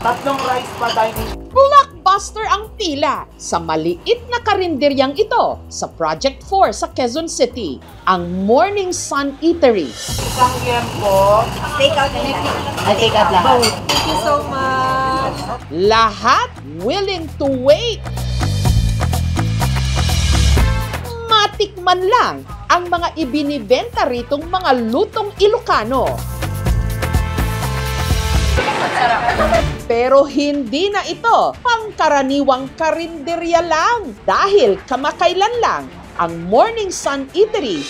Tatlong rice pa dining. Blockbuster ang pila sa maliit na karinderyang ito sa Project 4 sa Quezon City, ang Morning Sun Eatery. Isang yempo. Take out na take out lahat. Thank you so much. Lahat willing to wait. Matikman lang ang mga ibinibenta ritong mga lutong Ilocano. Pero hindi na ito pangkaraniwang karinderya lang dahil kamakailan lang ang Morning Sun Eatery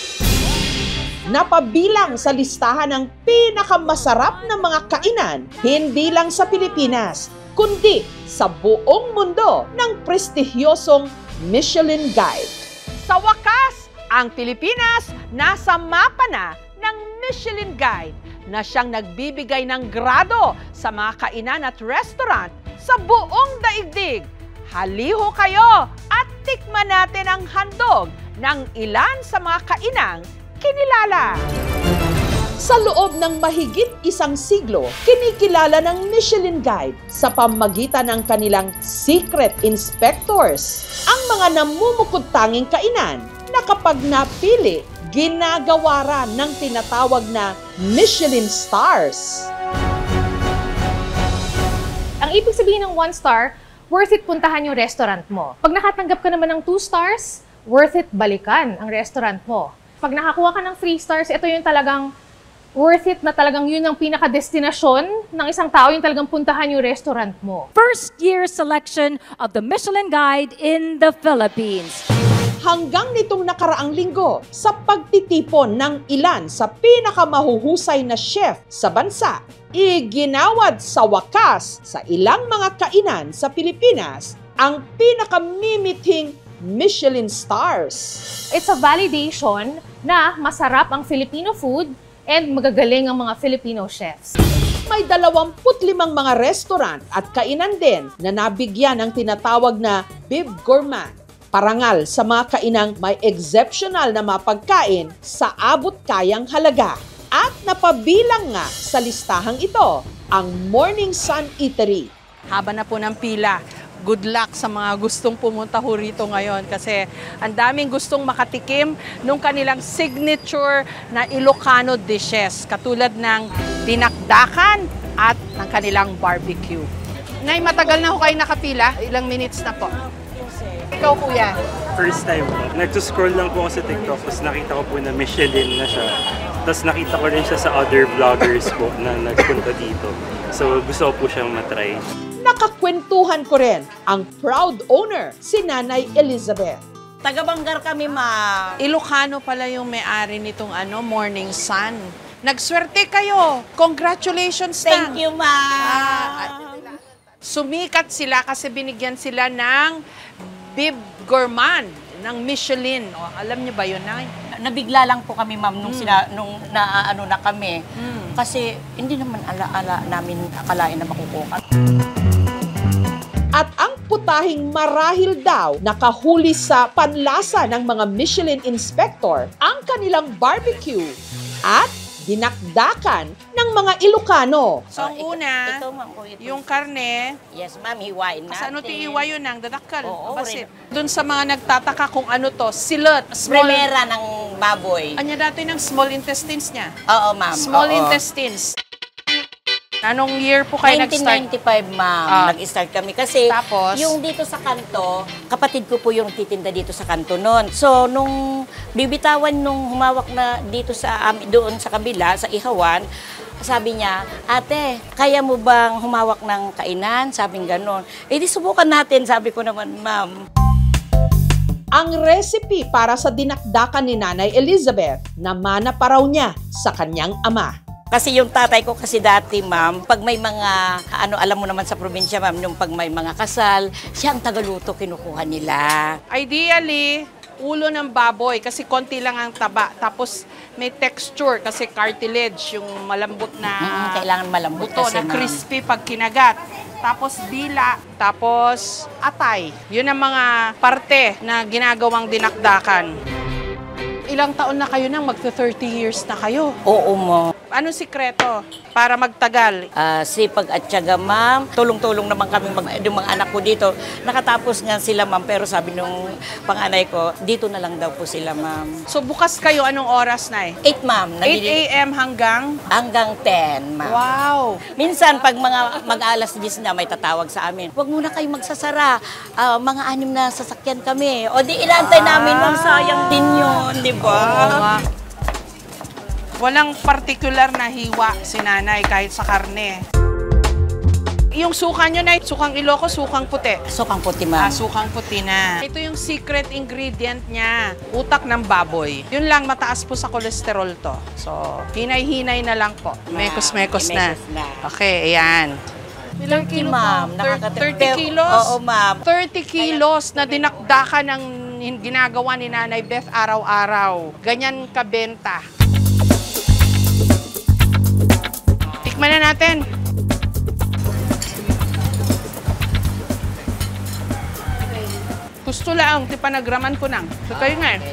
napabilang sa listahan ng pinakamasarap na mga kainan hindi lang sa Pilipinas kundi sa buong mundo ng prestigyosong Michelin Guide. Sa wakas, ang Pilipinas nasa mapa na ng Michelin Guide na siyang nagbibigay ng grado sa mga kainan at restaurant sa buong daigdig. Haliho kayo at tikman natin ang handog ng ilan sa mga kainang kinilala. Sa loob ng mahigit isang siglo, kinikilala ng Michelin Guide sa pamamagitan ng kanilang secret inspectors ang mga namumukod-tanging kainan na kapag napili, ginagawa ng tinatawag na Michelin Stars. Ang ibig sabihin ng 1 star, worth it puntahan yung restaurant mo. Pag nakatanggap ka naman ng 2 stars, worth it balikan ang restaurant mo. Pag nakakuha ka ng 3 stars, ito yung talagang worth it na talagang yun ang pinaka-destinasyon ng isang tao, yung talagang puntahan yung restaurant mo. First year selection of the Michelin Guide in the Philippines. Hanggang nitong nakaraang linggo sa pagtitipon ng ilan sa pinakamahuhusay na chef sa bansa, iginawad sa wakas sa ilang mga kainan sa Pilipinas ang pinakamimithing Michelin Stars. It's a validation na masarap ang Filipino food and magagaling ang mga Filipino chefs. May 25 mga restaurant at kainan din na nabigyan ng tinatawag na Bib Gourmand. Parangal sa mga kainang may exceptional na mapagkain sa abot-kayang halaga. At napabilang nga sa listahang ito ang Morning Sun Eatery. Haba na po ng pila. Good luck sa mga gustong pumunta ho rito ngayon kasi ang daming gustong makatikim nung kanilang signature na Ilocano dishes katulad ng dinakdakan at ng kanilang barbecue. Nay, matagal na ho kayo nakapila? Ilang minutes na po? Ikaw, kuya? First time po. Nag-scroll lang po ako sa TikTok, tapos nakita ko po na Michelin na siya. Tapos nakita ko rin siya sa other vloggers po na nagpunta dito. So gusto ko po siyang matry. Nakakwentuhan ko rin ang proud owner, si Nanay Elizabeth. Taga-Banggar kami, ma'am. Ilocano pala yung may-ari nitong Morning Sun. Nagswerte kayo! Congratulations na! Thank you, ma'am. Sumikat sila kasi binigyan sila ng Bib Gourmand ng Michelin. O, alam niyo ba yun, Nay? Nabigla lang po kami, ma'am, nung naano na kami. Kasi hindi naman ala namin akalain na makukuha. At ang putahing marahil daw nakahuli sa panlasa ng mga Michelin inspector ang kanilang barbecue at dinakdakan ng mga Ilocano. So, ang una, ito, ma'am, ito. yung karne, Yes, ma'am, hiwain natin. sa ano tiiwa yun ang dadakal? Oo, Basit. Doon sa mga nagtataka kung ano to, silot. Small, Primera ng baboy. anya dati ng small intestines niya. Oo, ma'am. Small oo. intestines. Anong year po kayo nag-start? 1995, ma'am. Nag-start kami kasi Tapos? yung dito sa kanto, kapatid ko po yung titinda dito sa kanto noon. So, nung bibitawan nung humawak na dito sa doon sa kabila, sa Ihawan, sabi niya, ate, kaya mo bang humawak ng kainan? Sabing ganon. Eh, di subukan natin, sabi ko naman, ma'am. Ang recipe para sa dinakdakan ni Nanay Elizabeth, namana pa raw niya sa kanyang ama. Kasi yung tatay ko kasi dati, ma'am, pag may mga, alam mo naman sa probinsya, ma'am, yung pag may mga kasal, siya ang tagaluto kinukuha nila. Ideally, ulo ng baboy kasi konti lang ang taba. Tapos may texture kasi cartilage, yung malambot na Kailangan malambot buto kasi, na ma'am. crispy pag kinagat. Tapos dila, tapos atay. Yun ang mga parte na ginagawang dinakdakan. ilang taon na kayo nang magto-30 years na kayo. Oo, ma'am. Anong sikreto para magtagal? Sipag at tiyaga, ma'am. Tulong-tulong naman kami yung mga anak ko dito. Nakatapos nga sila, ma'am, pero sabi nung panganay ko, dito na lang daw po sila, ma'am. So bukas kayo anong oras na 8, ma'am. 8 a.m. hanggang? Hanggang 10, ma'am. Wow! Minsan, pag mga mag-alas 10 na, may tatawag sa amin. Huwag muna kayo magsasara. Mga 6 na sasakyan kami. O di inaantay namin, ma'am. Sayang din yun, di ba? Oo nga. Walang particular na hiwa si nanay kahit sa karne. Yung suka nyo na, sukang Ilocos, sukang puti. Sukang puti, ma'am. Sukang puti na. Ito yung secret ingredient niya, utak ng baboy. Yun lang, mataas po sa kolesterol to. So, hinay-hinay na lang po. Mekos-mekos na. Okay, ayan. Ilang 30, kilo ma'am. po? 30 kilos? Oo, ma'am. 30 kilos na dinakdakan ng ginagawa ni Nanay Beth araw-araw. Ganyan kabenta. Tikman na natin. Gusto lang, di panagraman ko nang. So kayo nga eh.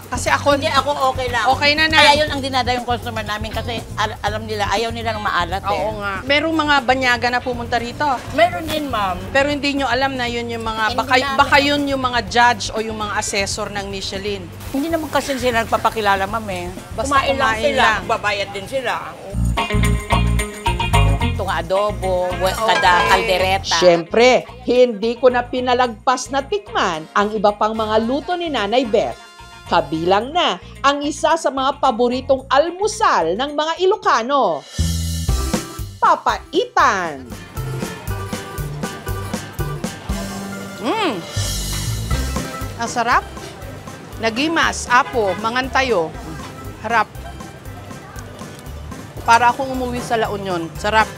Kasi ako... Hindi, ako okay lang. Okay na na. Kaya yun ang dinada yung customer namin kasi alam nila, ayaw nila ng maalat eh. Oo nga. Merong mga banyaga na pumunta rito. Meron din, ma'am. Pero hindi nyo alam na yun yung mga... Baka yun yung mga judge o yung mga assessor ng Michelin. Hindi naman kasi sila nagpapakilala, ma'am eh. Basta kumain sila. lang. Babayad din sila. Itong adobo, kada kaldereta. Siyempre, hindi ko na pinalagpas na tikman ang iba pang mga luto ni Nanay Beth. Kabilang na ang isa sa mga paboritong almusal ng mga Ilocano, papaitan. Ang sarap. Nagimas, apo, mangantayo. Harap. Para akong umuwi sa La Union. Sarap.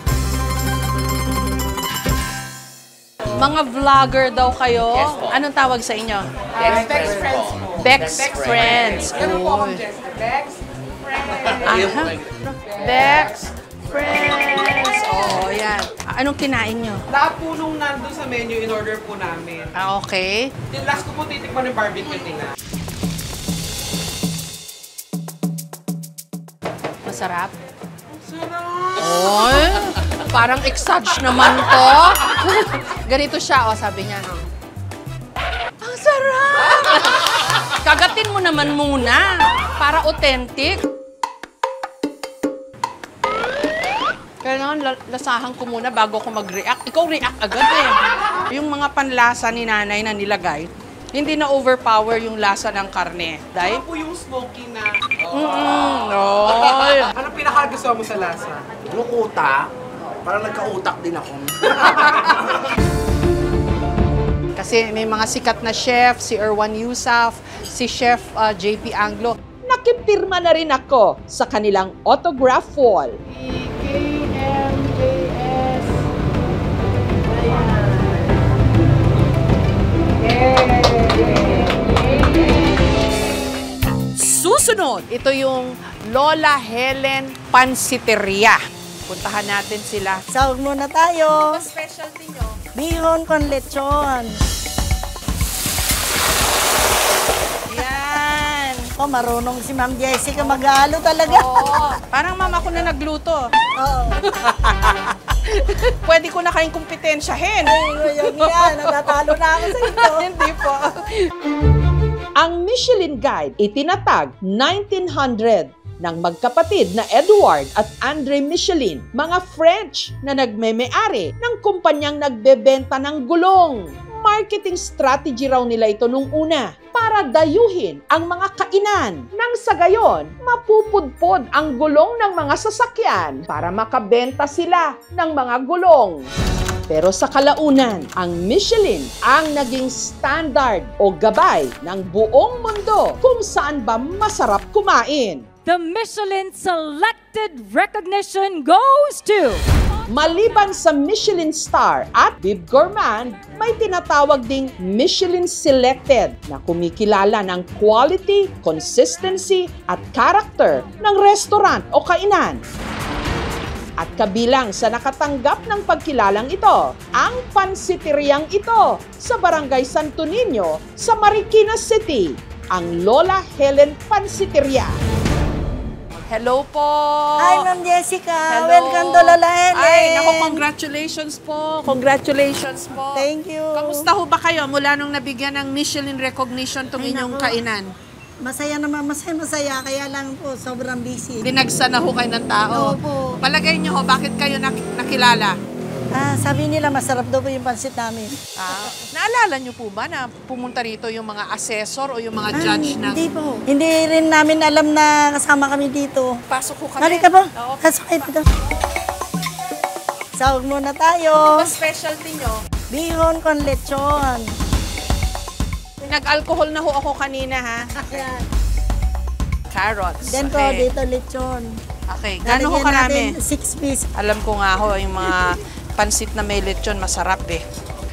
Mga vlogger daw kayo. Yes po. Anong tawag sa inyo? Bex Friends po. Bex Friends. Ano po, Ma'am Uy. Jessica? Bex Friends. Aha. Bex Friends. Oh, yan. Anong kinain nyo? Lahat po nung nandun sa menu, in order po namin. Okay. Yung last ko po titikman yung barbecue nila. Masarap? Sarap! Oy, parang exage naman to. Ganito siya, sabi niya. Ang sarap! Kagatin mo naman muna para authentic. Kailangan lasahan ko muna bago ko mag-react. Ikaw react agad eh. Yung mga panlasa ni nanay na nilagay, hindi na overpower yung lasa ng karne. Dahil? Ano po yung smoky na... Oy. Anong pinakagusto mo sa lasa? Yung utak, parang nagka-utak din ako. Kasi may mga sikat na chef, si Erwan Yusaf, si Chef JP Anglo. Nakipirma na rin ako sa kanilang autograph wall. Susunod, ito yung Lola Helen Pansiteria. Puntahan natin sila. Sahog muna tayo. Ano specialty nyo? Bihon con lechon. Yan. Oh, marunong si Ma'am Jessica mag-halo talaga. Oo. Parang mama ko na nagluto. Oo. Pwede ko na kayong kompetensyahin. Ayun yan. Natatalo na ako sa ito. Hindi po. Ang Michelin Guide itinatag 1900 ng magkapatid na Edward at Andre Michelin, mga French na nagmeme-ari ng kumpanyang nagbebenta ng gulong. Marketing strategy raw nila ito nung una para dayuhin ang mga kainan. Nang sa gayon, mapupudpod ang gulong ng mga sasakyan para makabenta sila ng mga gulong. Pero sa kalaunan, ang Michelin ang naging standard o gabay ng buong mundo kung saan ba masarap kumain. The Michelin Selected recognition goes to... Maliban sa Michelin Star at Bib Gourmand, may tinatawag ding Michelin Selected na kumikilala ng quality, consistency at character ng restaurant o kainan. At kabilang sa nakatanggap ng pagkilalang ito, ang pansiteriyang ito sa Barangay Santo Niño sa Marikina City. ang Lola Helen Pansiteria. Hello po! Hi, Ma'am Jessica. Hello. Welcome to Lola Helen. Ay, naku, congratulations po. Congratulations po. Thank you. Kamusta ho ba kayo mula nung nabigyan ng Michelin recognition tong Ay, inyong naku. kainan? Masaya naman, masaya. Kaya lang po, sobrang busy. Dinagsa na ho kayo ng tao. Opo. Palagay niyo ho, bakit kayo nakilala? Sabi nila, masarap daw po yung pansit namin. Naalala niyo po ba na pumunta rito yung mga assessor o yung mga judge ng... Hindi po. Hindi rin namin alam na kasama kami dito. Pasok ko kami. Halika po. Oo. Pasok kayo dito. Sahog muna tayo. Ano specialty nyo? Bihon con lechon. Nag-alcohol na ho ako kanina, ha? Ayan. Carrots. Then po, Okay. dito lechon. Okay. Gano'n ho Lalagyan karami? natin 6 piece. Alam ko nga ho, yung mga pansit na may lechon, masarap eh.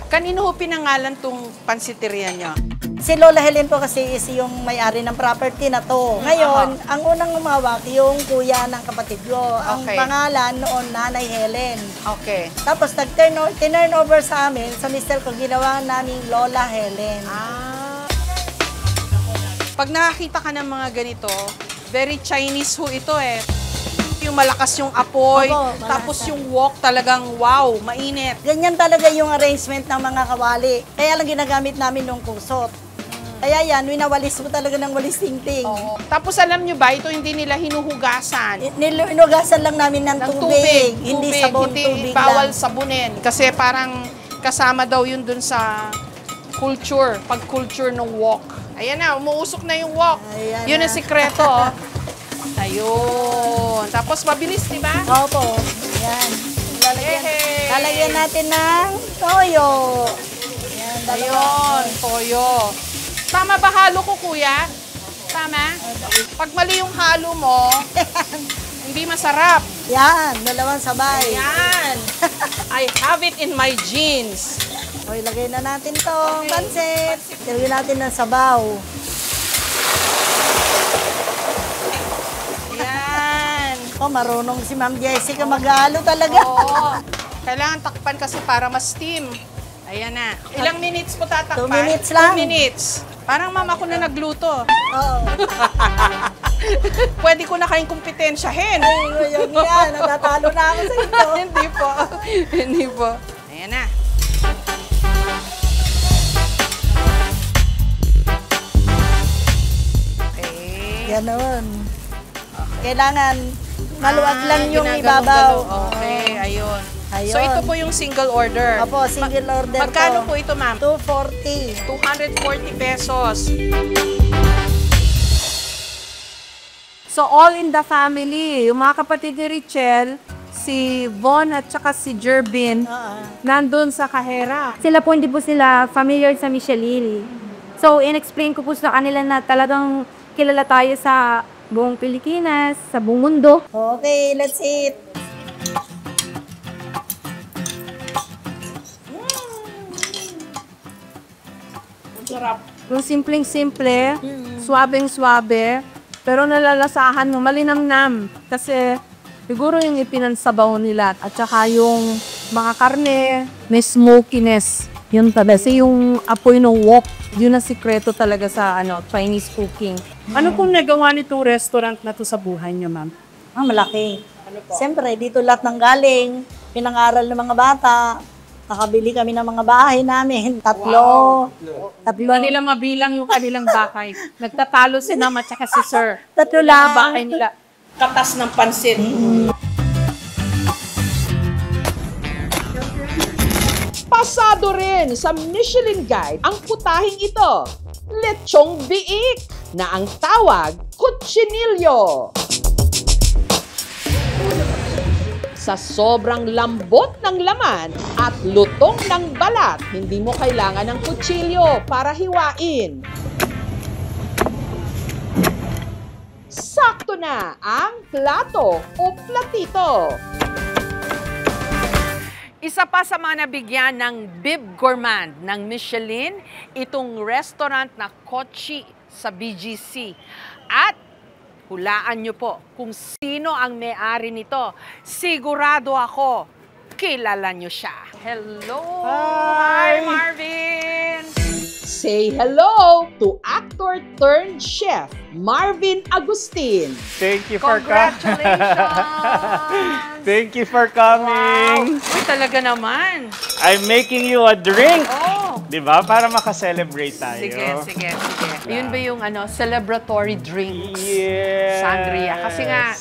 Kanino ho pinangalan tong pansiteria nyo? Si Lola Helen po kasi is yung may-ari ng property na to. Ngayon, ang unang umawak, yung kuya ng kapatid ko. Ang Okay. pangalan noon, Nanay Helen. Okay. Tapos nag-turn over sa amin, sa mister ko, ginawa naming Lola Helen. Pag nakakita ka ng mga ganito, very Chinese ho ito eh. Yung malakas yung apoy, Opo, malakas. tapos yung wok talagang wow, mainit. Ganyan talaga yung arrangement ng mga kawali. Kaya lang ginagamit namin nung kusot. Kaya yan, winawalis mo talaga ng walis tingting. Tapos alam nyo ba, ito hindi nila hinuhugasan. Inugasan lang namin ng tubig. Hindi sabon, hindi tubig bawal lang. sabunin. Kasi parang kasama daw yun dun sa culture, pag-culture ng wok. Ayan na, umuusok na yung wok. Ayan Yun na. ang sikreto. Oh. Ayun. Tapos mabilis, di ba? Opo. Yan. Yehey! Lalagyan natin ng toyo. Yan, Ayun, toyo. Tama ba halo ko, kuya? Tama? Pag mali yung halo mo, hindi masarap. Yan, dalawang sabay. Ayan. I have it in my jeans. O, ilagay na natin tong pansit. Ilagay natin ng sabaw. Ayan. Oh, marunong si Ma'am Jessica mag-halo talaga. Oo. Kailangan takpan kasi para ma-steam. Ayan na. Ilang minutes po tatakpan? 2 minutes lang. 2 minutes. Parang mama ko na nagluto. Oo. Pwede ko na kayong kompetensyahin. Ay, yun yan. Natatalo na ako sa ito. Hindi po. Hindi po. Ayan na. Okay. Ganon. Kailangan maluwag lang yung ginagalong-galong. ibabaw. Okay, ayun. Ayun. So ito po yung single order. Opo, single order Magkano po. po ito, ma'am? 240. 240 pesos. So all in the family, yung mga kapatid ni Richelle, si Von at saka si Jerbin, nandun sa Kahera. Sila po, hindi po sila familiar sa Michelin. So, in-explain ko po sa kanila na talagang kilala tayo sa buong Pilipinas, sa buong mundo. Okay, let's eat. Sarap. Yung simpleng-simple, swabeng-swabe, pero nalalasahan mo, malinamnam. Kasi siguro yung ipinansabaw nila at saka yung mga karne, may smokiness. Yun talaga. Kasi yung apoy ng wok, yun ang sikreto talaga sa Chinese cooking. Ano pong nagawa nitong restaurant na to sa buhay niyo, ma'am? Malaki. Siyempre, dito lahat ng galing. Pinangaral ng mga bata. Nakabili kami ng mga bahay namin. Tatlo. Di ba nila mabilang yung kanilang bahay? Nagtatalo si Ma'am at saka si Sir. Tatlo Mga lang. bahay nila. Katas ng pansit. Pasado rin sa Michelin Guide ang putahing ito, lechong biik, na ang tawag, kutsinilyo. Sa sobrang lambot ng laman at lutong ng balat, hindi mo kailangan ng kutsilyo para hiwain. Sakto na ang plato o platito. Isa pa sa mga nabigyan ng Bib Gourmand ng Michelin, itong restaurant na Kochi sa BGC. At hulaan nyo po kung sino ang may-ari nito. Sigurado ako, kilala nyo siya. Hello! Hi, Marvin! Say hello to actor turned chef, Marvin Agustin. Thank you for Congratulations! Thank you for coming. Wow. Uy, talaga naman. I'm making you a drink. Oh. Di ba? Para makaselebrate tayo. Sige. Yun ba yung celebratory drinks? Yes. Sangria. Kasi nga,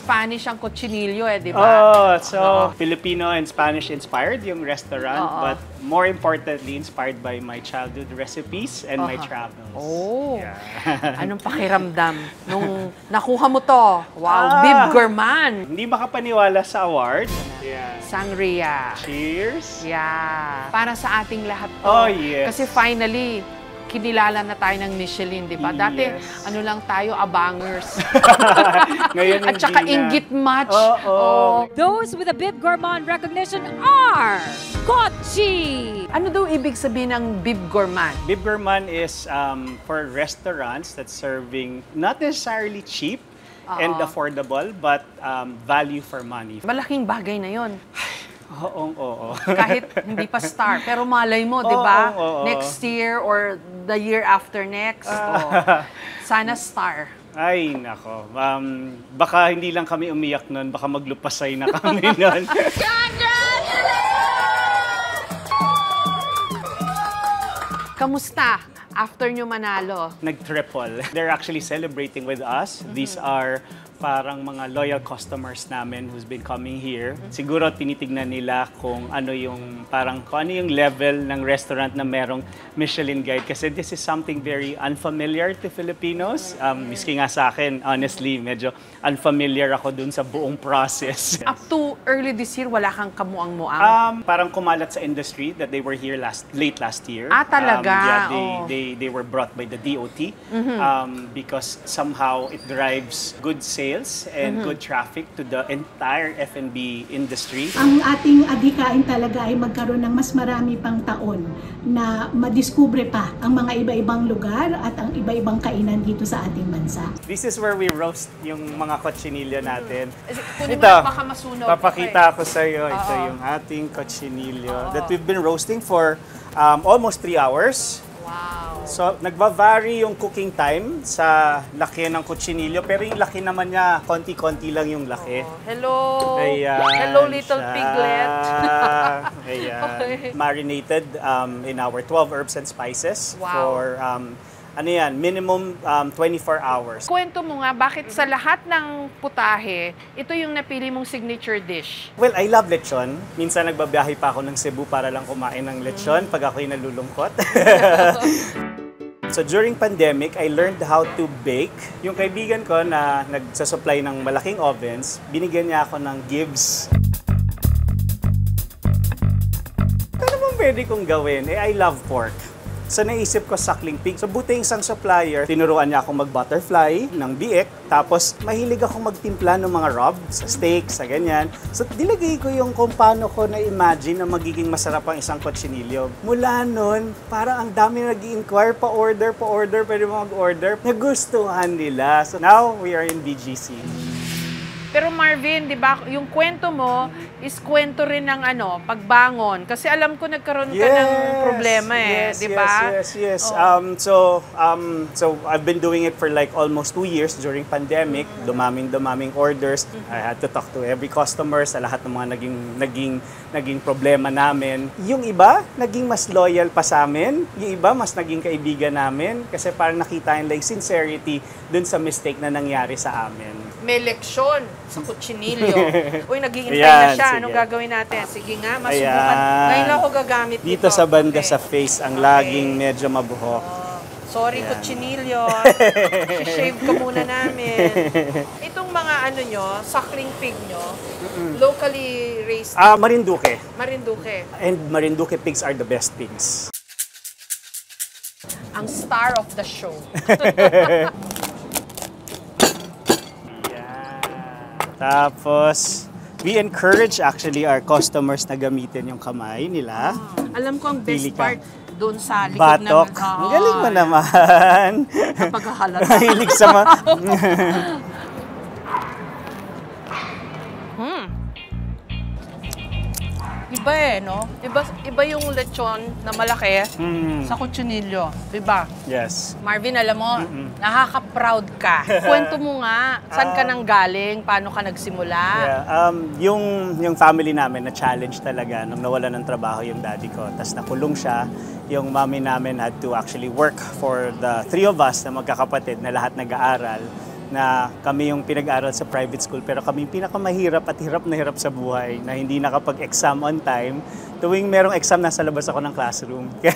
Spanish ang cochinillo di ba? Oh, so Filipino and Spanish inspired yung restaurant, but more importantly, inspired by my childhood recipes and my travels. Oh. Yeah. Anong pakiramdam nung nakuha mo to? Wow, Bib Gourmand. Hindi makapaniwala sa award. Yeah. Sangria. Cheers. Yeah. Para sa ating lahat to. Oh, yes. Kasi finally, kinilala na tayo ng Michelin, di ba? Dati, ano lang tayo, abangers. Ngayon at saka inggit match. Those with a Bib Gourmand recognition are Kochi. Ano daw ibig sabihin ng Bib Gourmand? Bib Gourmand is for restaurants that's serving not necessarily cheap and affordable, but value for money. Malaking bagay na yon. Oo. Kahit hindi pa star. Pero malay mo, di ba? Next year or the year after next. Sana star. Ay, nako. Baka hindi lang kami umiyak nun. Baka maglupasay na kami nun. Kamusta after nyo manalo? Nag-triple. They're actually celebrating with us. These are parang mga loyal customers namin who's been coming here. Siguro tinitignan nila kung ano yung level ng restaurant na merong Michelin guide kasi this is something very unfamiliar to Filipinos. Miski nga sa akin, honestly, medyo unfamiliar ako dun sa buong process. Up to early this year, wala kang kamuang-muang? Parang kumalat sa industry that they were here late last year. Ah, talaga? They were brought by the DOT because somehow it drives good sales and good traffic to the entire F&B industry. Ang ating adhikain talaga ay magkaroon ng mas marami pang taon na madiskubre pa ang mga iba-ibang lugar at ang iba-ibang kainan dito sa ating bansa. This is where we roast yung mga cochinillo natin. Ito, baka masunog. Papakita ko sa iyo. Ito yung ating cochinillo that we've been roasting for almost 3 hours. Wow. So, nagva-vary yung cooking time sa laki ng cochinillo, pero yung laki naman niya, konti-konti lang yung laki. Hello! Ayan, hello, little piglet! Ayan. Okay. Marinated in our 12 herbs and spices for minimum 24 hours. Kwento mo nga, bakit sa lahat ng putahe, ito yung napili mong signature dish? Well, I love lechon. Minsan nagbabiyahe pa ako ng Cebu para lang kumain ng lechon pag ako'y nalulungkot. So during pandemic, I learned how to bake. Yung kaibigan ko na nagsusupply ng malaking ovens, binigyan niya ako ng Gibbs. Ano bang pwede kong gawin? I love pork. So naisip ko suckling pig. So buti isang supplier, tinuruan niya akong mag-butterfly ng biik. Tapos mahilig akong magtimpla ng mga rubs, sa steak, sa ganyan. So dilagay ko yung kung paano ko na-imagine na magiging masarap ang isang cochinillo. Mula nun, parang ang dami nag-i-inquire, pa-order, pwede mo mag-order. Nagustuhan nila. So now, we are in BGC. Pero Marvin, di ba, yung kwento mo is kwento rin ng pagbangon. Kasi alam ko nagkaroon ka ng problema di ba? Yes. So I've been doing it for like almost 2 years during pandemic. Dumaming orders. I had to talk to every customer sa lahat ng mga naging problema namin. Yung iba, naging mas loyal pa sa amin. Yung iba, mas naging kaibigan namin. Kasi parang nakita nila yung sincerity dun sa mistake na nangyari sa amin. May leksyon sa kutsinilyo. Uy, nag-iintay na siya. Anong gagawin natin? Sige nga, masubukan. Ngayon ako gagamit dito sa banda sa face, ang laging medyo mabuhok. Sorry, kutsinilyo. Shave ka muna namin. Itong mga suckling pig nyo, locally raised? Marinduque. Marinduque. And Marinduque pigs are the best pigs. Ang star of the show. Tapos, we encourage actually our customers na gamitin yung kamay nila. Alam ko ang best part doon sa likod batok. naman. Ang galing mo naman. Napaghahalata. Mahilig sa Iba no? Iba yung lechon na malaki sa kutsinilyo. Iba. Yes. Marvin, alam mo, nakaka-proud ka. Kwento mo nga, saan ka nang galing? Paano ka nagsimula? Yeah, yung family namin na-challenge talaga nung nawala ng trabaho yung daddy ko. Tapos nakulong siya. Yung mommy namin had to actually work for the three of us na magkakapatid na lahat nag-aaral. Na kami yung pinag-aral sa private school pero kami yung pinakamahirap at hirap na hirap sa buhay na hindi nakapag-exam on time. Tuwing merong exam, nasa labas ako ng classroom. Kaya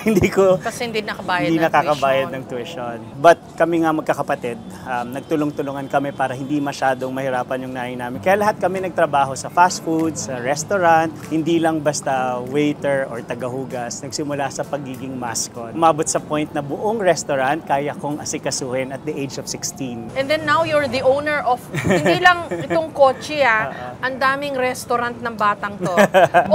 Kasi hindi nakabayad hindi nakakabayad ng tuition. But kami nga magkakapatid, nagtulong-tulungan kami para hindi masyadong mahirapan yung nanay namin. Kaya lahat kami nagtrabaho sa fast food, sa restaurant, hindi lang basta waiter or tagahugas. Nagsimula sa pagiging mascot. Umabot sa point na buong restaurant kaya kong asikasuhin at the age of 16. And then now you're the owner of, hindi lang itong kotse ang daming restaurant ng batang to.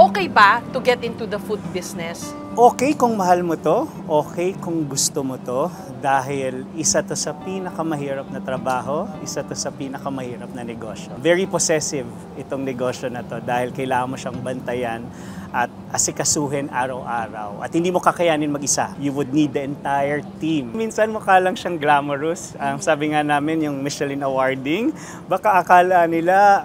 Okay ba to get into the food business? Okay kung mahal mo to, okay kung gusto mo to, dahil isa to sa pinakamahirap na trabaho, isa to sa pinakamahirap na negosyo. Very possessive itong negosyo na to dahil kailangan mo siyang bantayan at asikasuhin araw-araw. At hindi mo kakayanin mag-isa. You would need the entire team. Minsan mukha lang siyang glamorous. Sabi nga namin yung Michelin awarding, baka akala nila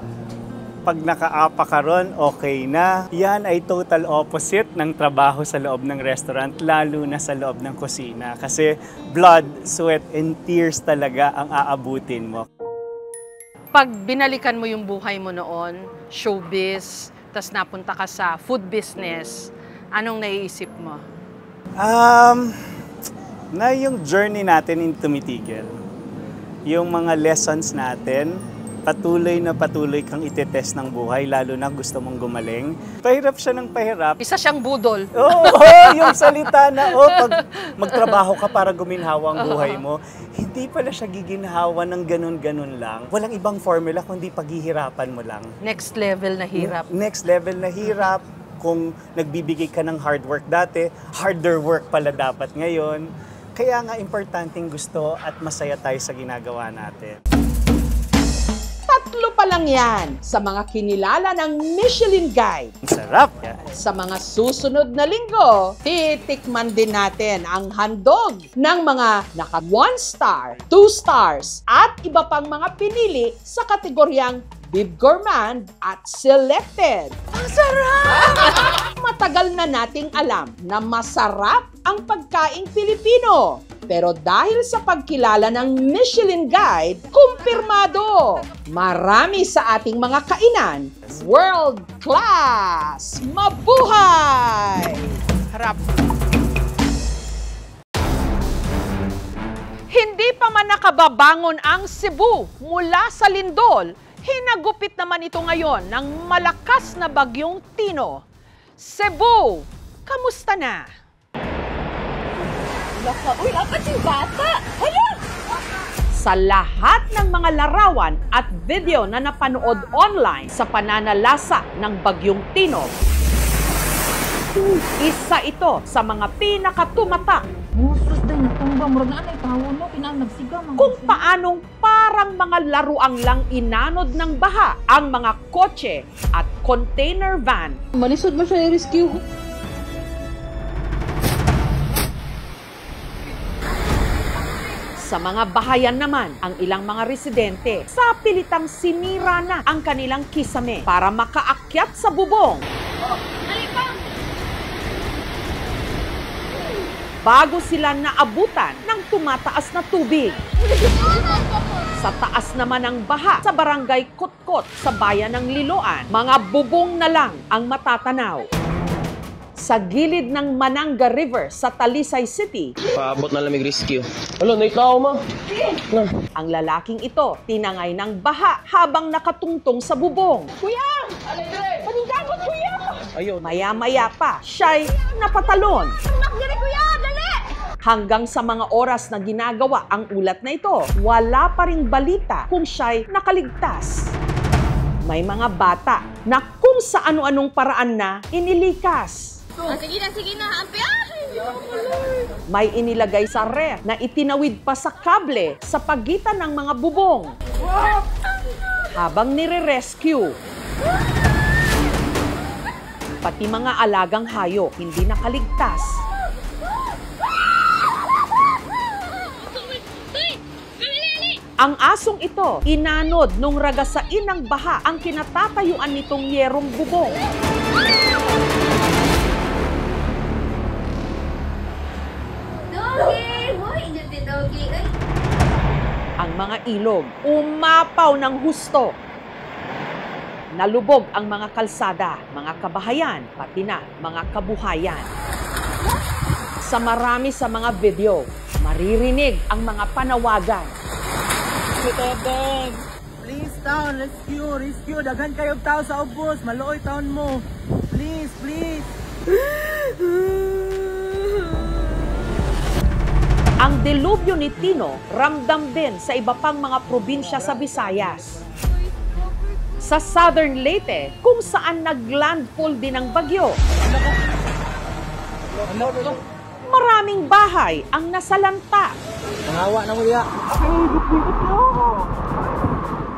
pag nakaapa ka ron, okay na. Yan ay total opposite ng trabaho sa loob ng restaurant, lalo na sa loob ng kusina. Kasi blood, sweat, and tears talaga ang aabutin mo. Pag binalikan mo yung buhay mo noon, showbiz, tas napunta ka sa food business, anong naiisip mo? Na yung journey natin yung tumitigil. Yung mga lessons natin, patuloy na patuloy kang itetest ng buhay, lalo na gusto mong gumaling. Pahirap siya ng pahirap. Isa siyang budol. Oo, yung salita na, pag magtrabaho ka para guminhawa ang buhay mo, hindi pala siya giginhawa ng ganun-ganun lang. Walang ibang formula kundi paghihirapan mo lang. Next level na hirap. Next level na hirap. Kung nagbibigay ka ng hard work dati, harder work pala dapat ngayon. Kaya nga importanteng gusto at masaya tayo sa ginagawa natin. Tatlo pa lang yan sa mga kinilala ng Michelin Guide. Sarap! Sa mga susunod na linggo, titikman din natin ang handog ng mga naka 1 star, 2 stars, at iba pang mga pinili sa kategoryang Bib Gourmand at Selected. Ang sarap! Matagal na nating alam na masarap ang pagkaing Pilipino. Pero dahil sa pagkilala ng Michelin Guide, kumpirmado! Marami sa ating mga kainan, world class! Mabuhay! Harap! Hindi pa man nakababangon ang Cebu mula sa lindol, hinagupit naman ito ngayon ng malakas na bagyong Tino. Cebu, kamusta na? Uy, dapat yung bata! Hala! Sa lahat ng mga larawan at video na napanood online sa pananalasa ng bagyong Tino, isa ito sa mga pinakatumatak kung paanong parang mga laruang lang inanod ng baha ang mga kotse at container van. Malisod mo siya i-rescue. Sa mga bahayan naman, ang ilang mga residente sa pilitang sinira na ang kanilang kisame para makaakyat sa bubong. Bago sila naabutan ng tumataas na tubig. Sa taas naman ng baha sa barangay Kutkot sa bayan ng Liloan, mga bubong na lang ang matatanaw. Sa gilid ng Mananga River sa Talisay City, paabot na lamig rescue. Alo, naikaw ma. Ang lalaking ito tinangay ng baha habang nakatungtong sa bubong. Kuya! Paninggamot, kuya! Ayun. Maya-maya pa, siya'y napatalon. Kuya, dali! Hanggang sa mga oras na ginagawa ang ulat na ito, wala pa ring balita kung siya'y nakaligtas. May mga bata na kung sa ano-anong paraan na inilikas. Sige na, ampi. May inilagay sa ref na itinawid pa sa kable sa pagitan ng mga bubong. Habang nire-rescue, Pati mga alagang hayop hindi nakaligtas. Ang asong ito, inanod nung ragasain ng baha ang kinatatayuan nitong yerong bubong. Ang mga ilog, umapaw ng husto. Nalubog ang mga kalsada, mga kabahayan, pati na mga kabuhayan. Sa marami sa mga video, maririnig ang mga panawagan. Please town, rescue, daghan kayong tao sa ubos, maluoy taon mo. Please. Ang delubyo ni Tino ramdam din sa iba pang mga probinsya sa Visayas. Sa Southern Leyte, kung saan naglandfall din ang bagyo. Maraming bahay ang nasalanta. Nangawa na mo ya.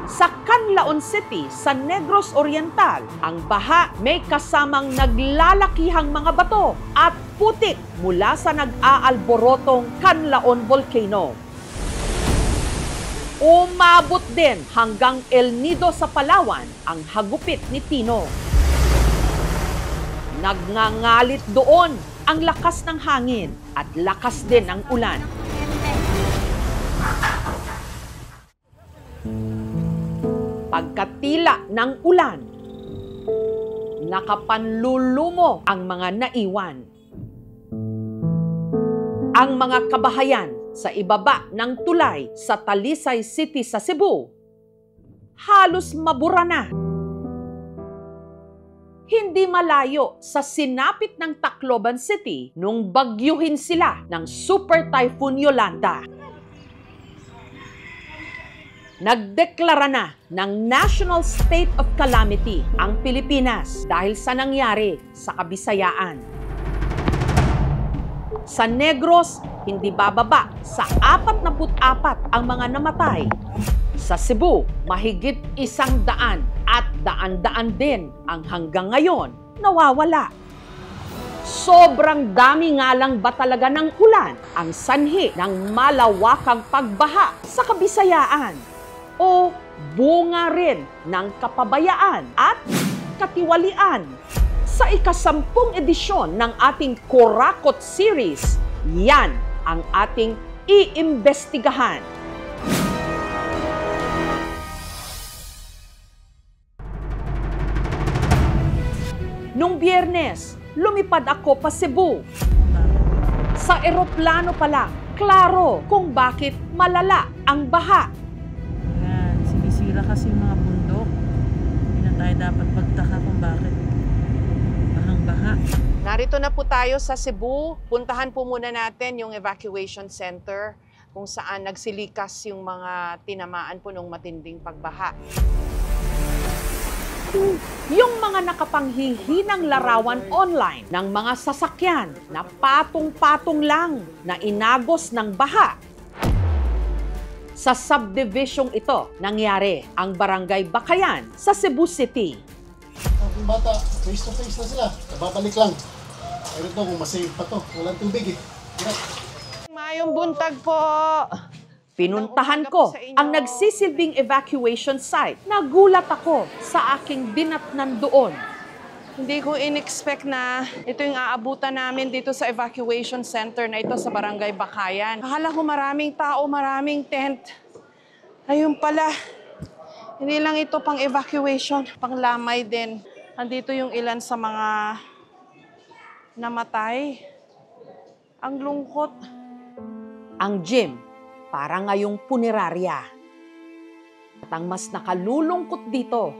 Sa Canlaon City, sa Negros Oriental, ang baha may kasamang naglalakihang mga bato at putik mula sa nag-aalborotong Canlaon Volcano. Umabot din hanggang El Nido sa Palawan ang hagupit ni Tino. Nagngangalit doon ang lakas ng hangin at lakas din ng ulan. Pagkatila ng ulan, nakapanlulumo ang mga naiwan. Ang mga kabahayan sa ibaba ng tulay sa Talisay City sa Cebu, halos mabura na. Hindi malayo sa sinapit ng Tacloban City nung bagyuhin sila ng Super Typhoon Yolanda. Nagdeklara na ng National State of Calamity ang Pilipinas dahil sa nangyari sa Kabisayaan. Sa Negros, hindi bababa sa 44 ang mga namatay. Sa Cebu, mahigit 100 at daan-daan din ang hanggang ngayon nawawala. Sobrang dami nga lang ba talaga ng ulan ang sanhi ng malawakang pagbaha sa Kabisayaan? O bunga rin ng kapabayaan at katiwalian? Sa ika-10 edisyon ng ating Korakot Series, yan ang ating iimbestigahan. Nung Biyernes, lumipad ako pa Cebu. Sa eroplano pa lang, klaro kung bakit malala ang baha. Yan, sinisira kasi yung mga bundok. Hindi na tayo dapat magtaka kung bakit bahang-baha. Narito na po tayo sa Cebu. Puntahan po muna natin yung evacuation center kung saan nagsilikas yung mga tinamaan po ng matinding pagbaha. Yung mga nakapanghihinang larawan online ng mga sasakyan na patong-patong lang na inagos ng baha. Sa subdivision ito nangyari ang Barangay Bakayan sa Cebu City. Ang bata, face to face na sila. Babalik lang. Pero ito, kung masave pa to, walang tubig eh. Mayong buntag po! Pinuntahan ko ang nagsisilbing evacuation site. Nagulat ako sa aking dinatnan doon. Hindi ko in-expect na ito yung aabutan namin dito sa evacuation center na ito sa Barangay Bakayan. Akala ko maraming tao, maraming tent. Ayun pala, hindi lang ito pang evacuation, pang lamay din. Andito yung ilan sa mga namatay. Ang lungkot. Ang gym, para ngayong punerarya. At ang mas nakalulungkot dito,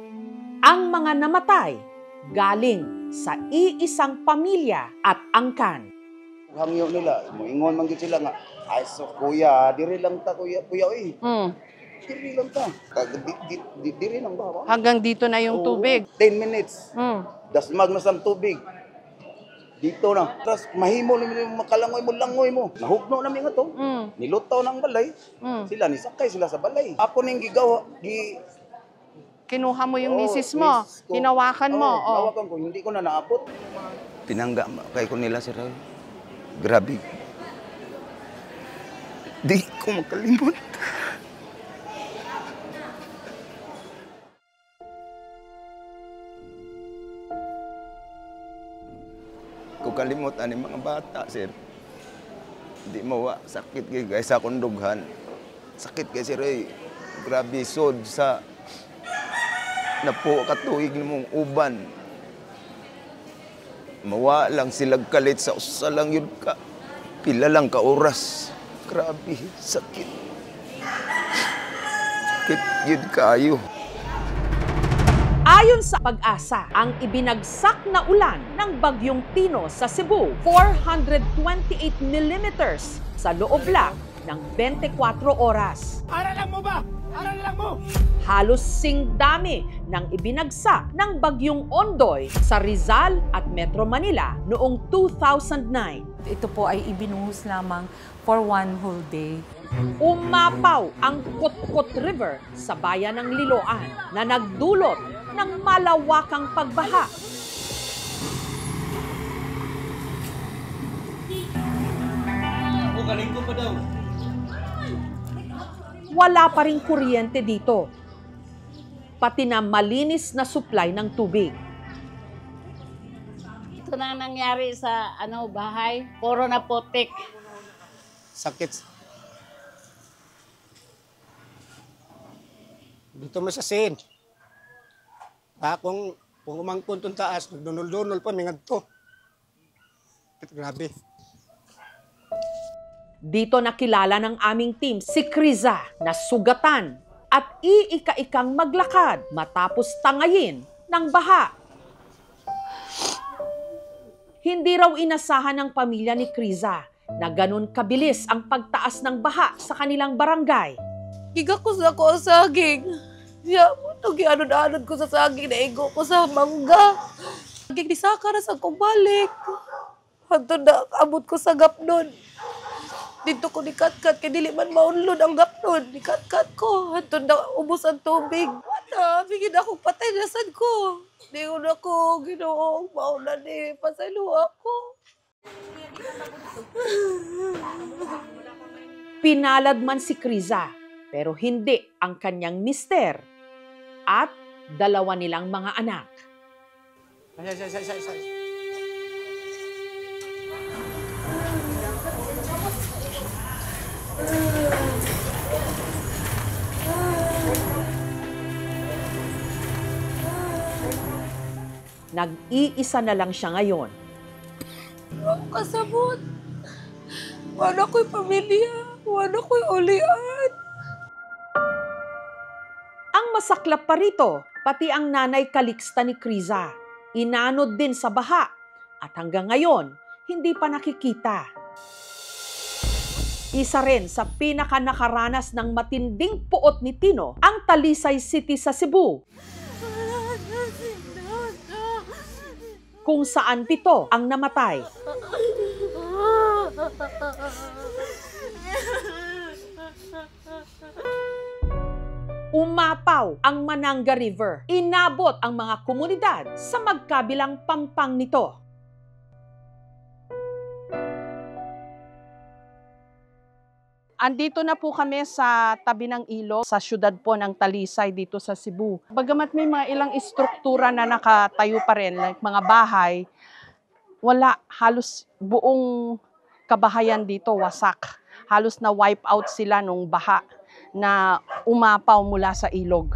ang mga namatay galing sa iisang pamilya at angkan. Hangyo nila, moingon man gid sila nga, ay so kuya, diri lang ta kuya eh. Diri lang ta. Diri lang ba? Hanggang dito na yung tubig. 10 minutes. Dasmag na sang tubig. Dito na. Tapos mahimo ni makalangoy mo langoy mo. Nahugno na mi nga to. Nilutaw ng balay. Sila ni sakay sila sa balay. Apo ning gigawa Kinuha mo yung misis mo, hinawakan mo. Hinawakan ko, hindi ko na naabot. Pinangga kay ko nila sir. Grabe. Di ko makalimot. Kung kalimot ani mga bata, sir. Di mawa, sakit kay guys sa kundughan. Sakit kay sir, grabe sod sa napo katuig nimong uban. Mawa lang silag kalit sa usa lang yun ka. Pila lang ka oras. Grabe, sakit. Sakit yun kaayo. Ayon sa Pag-asa, ang ibinagsak na ulan ng Bagyong Tino sa Cebu, 428 millimeters sa loob lang ng 24 oras. Aralan mo ba? Aralan mo! Halos singdami ng ibinagsak ng Bagyong Ondoy sa Rizal at Metro Manila noong 2009. Ito po ay ibinuhos lamang for one whole day. Umapaw ang Kotkot River sa bayan ng Liloan na nagdulot ng malawakang pagbaha. Galing ko pa daw. Wala pa rin kuryente dito. Pati na malinis na supply ng tubig. Ito na nangyari sa bahay. Puro na putik. Sakit. Dito mo sa sin. Kung umangkon itong taas, nagdunol-dunol pa, mingat to. Grabe. Dito nakilala ng aming team si Criza na sugatan at iika-ikang maglakad matapos tangayin ng baha. Hindi raw inasahan ng pamilya ni Criza na ganun kabilis ang pagtaas ng baha sa kanilang barangay. Gigakos ako ang saging. Siya, anod-anod ko sa saging, naigo ko sa mangga. Saging ni Sakaras ang kumbalik. Hanto na, abot ko sa gapnon. Dito ko nikat-kat, kaya dili man maunlod ang gapnon. Nikat-kat ko, hanto na, ubos ang tubig. Ano, bigyan akong patay, nasan ko? Di ko na ko, ginoong, maulan eh, pasalo ako. Pinalad man si Criza, pero hindi ang kanyang mister at dalawa nilang mga anak. Nag-iisa na lang siya ngayon. Kasabot. Wala ko'y pamilya. Wala ko'y ulian. Ang masaklap pa rito, pati ang nanay Calixta ni Criza, inanod din sa baha at hanggang ngayon, hindi pa nakikita. Isa rin sa pinaka-nakaranas ng matinding puot ni Tino ang Talisay City sa Cebu, kung saan 7 ang namatay. Umapaw ang Mananga River. Inabot ang mga komunidad sa magkabilang pampang nito. Andito na po kami sa tabi ng ilog, sa syudad po ng Talisay dito sa Cebu. Bagamat may mga ilang istruktura na nakatayo pa rin, like mga bahay, wala, halos buong kabahayan dito wasak. Halos na wipe out sila nung baha na umapaw mula sa ilog.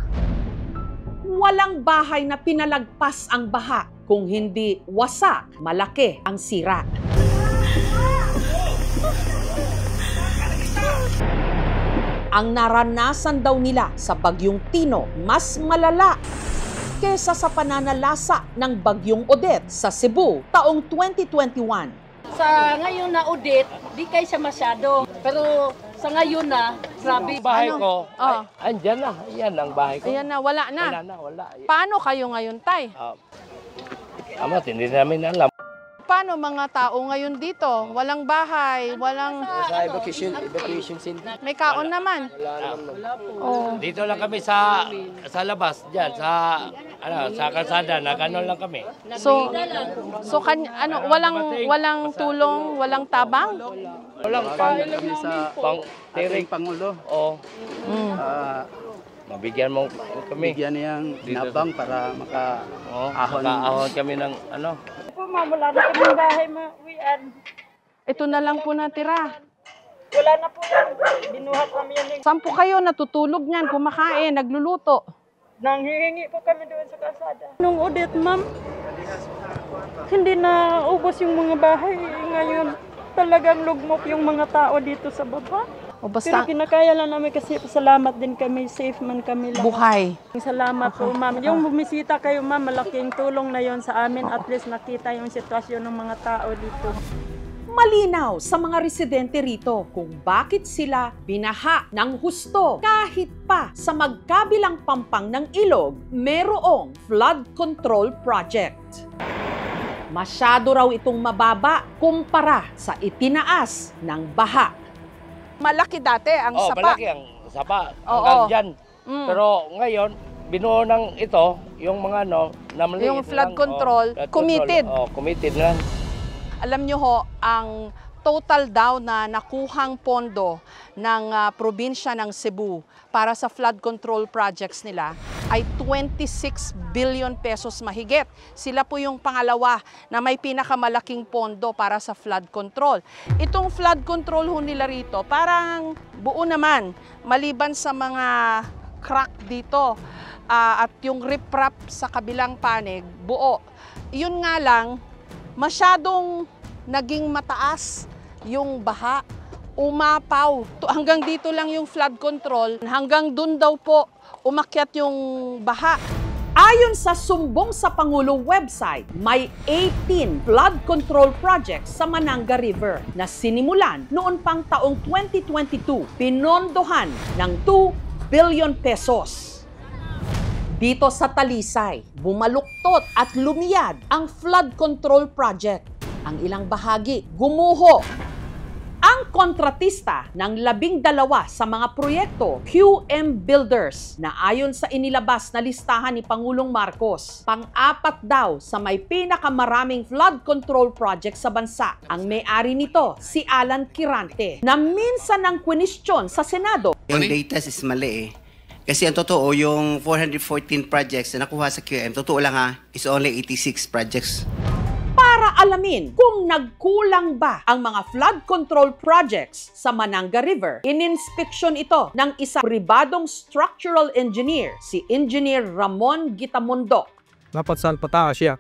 Walang bahay na pinalagpas ang baha kung hindi wasak, malaki ang sira. Ang naranasan daw nila sa Bagyong Tino mas malala kesa sa pananalasa ng Bagyong Odette sa Cebu taong 2021. Sa ngayon na Odette, di kayo siya masyado. Pero sa ngayon na, grabe. Bahay ko, andyan na. Yan ang bahay ko. Ayan na, wala na. Wala na, wala. Paano kayo ngayon, Tay? Ama, hindi namin alam. Paano paano mga tao ngayon dito? Walang bahay, walang... Sa evacuation center. May kaon naman. Oh. Dito lang kami sa labas diyan sa kalsada, nagano lang kami. So walang tulong, walang tabang? Walang kami sa ating Pangulo. Oo. Mabigyan mo kami. Bigyan niyang nabang para makaahon kami ng ano. Wala na kaming bahay mauwian. Ito na lang po natira. Wala na po yan. Binuhat kami yan. Saan po kayo natutulog niyan, kumakain, nagluluto? Nanghihingi po kami doon sa kalsada. Nung audit, ma'am, hindi na ubos yung mga bahay. Ngayon, talagang lugmok yung mga tao dito sa baba. Pero kinakaya lang namin kasi salamat din kami, safe man kami lahat. Buhay. Salamat po, ma'am. Yung bumisita kayo, ma'am, malaking tulong na yon sa amin. At least nakita yung sitwasyon ng mga tao dito. Malinaw sa mga residente rito kung bakit sila binaha ng husto kahit pa sa magkabilang pampang ng ilog merong flood control project. Masyado raw itong mababa kumpara sa itinaas ng baha. Malaki dati ang sapa. Malaki ang sapa. Hanggang dyan. Pero ngayon, binuo ng ito, yung mga na maliit yung flood control, committed. Committed lang. Alam nyo ho, ang total daw na nakuhang pondo ng probinsya ng Cebu para sa flood control projects nila ay 26 billion pesos mahigit. Sila po yung pangalawa na may pinakamalaking pondo para sa flood control. Itong flood control ho nila rito, parang buo naman, maliban sa mga crack dito at yung riprap sa kabilang panig, buo. Yun nga lang, masyadong naging mataas yung baha, umapaw. Hanggang dito lang yung flood control, hanggang dun daw po umakyat yung baha. Ayon sa Sumbong sa Pangulo website, may 18 flood control projects sa Mananga River na sinimulan noon pang taong 2022, pinondohan ng 2 billion pesos. Dito sa Talisay, bumaluktot at lumiyad ang flood control project. Ang ilang bahagi gumuho. Ang kontratista ng 12 sa mga proyekto, QM Builders, na ayon sa inilabas na listahan ni Pangulong Marcos, pang-apat daw sa may pinakamaraming flood control project sa bansa. Ang may-ari nito, si Alan Quirante, na minsan ng kwenestyon sa Senado. Yung data is mali eh. Kasi ang totoo, yung 414 projects na nakuha sa QM, totoo lang is only 86 projects. Para alamin kung nagkulang ba ang mga flood control projects sa Mananga River, ininspeksyon ito ng isang pribadong structural engineer, si Engineer Ramon Gitamundo. Dapat saan pataas siya.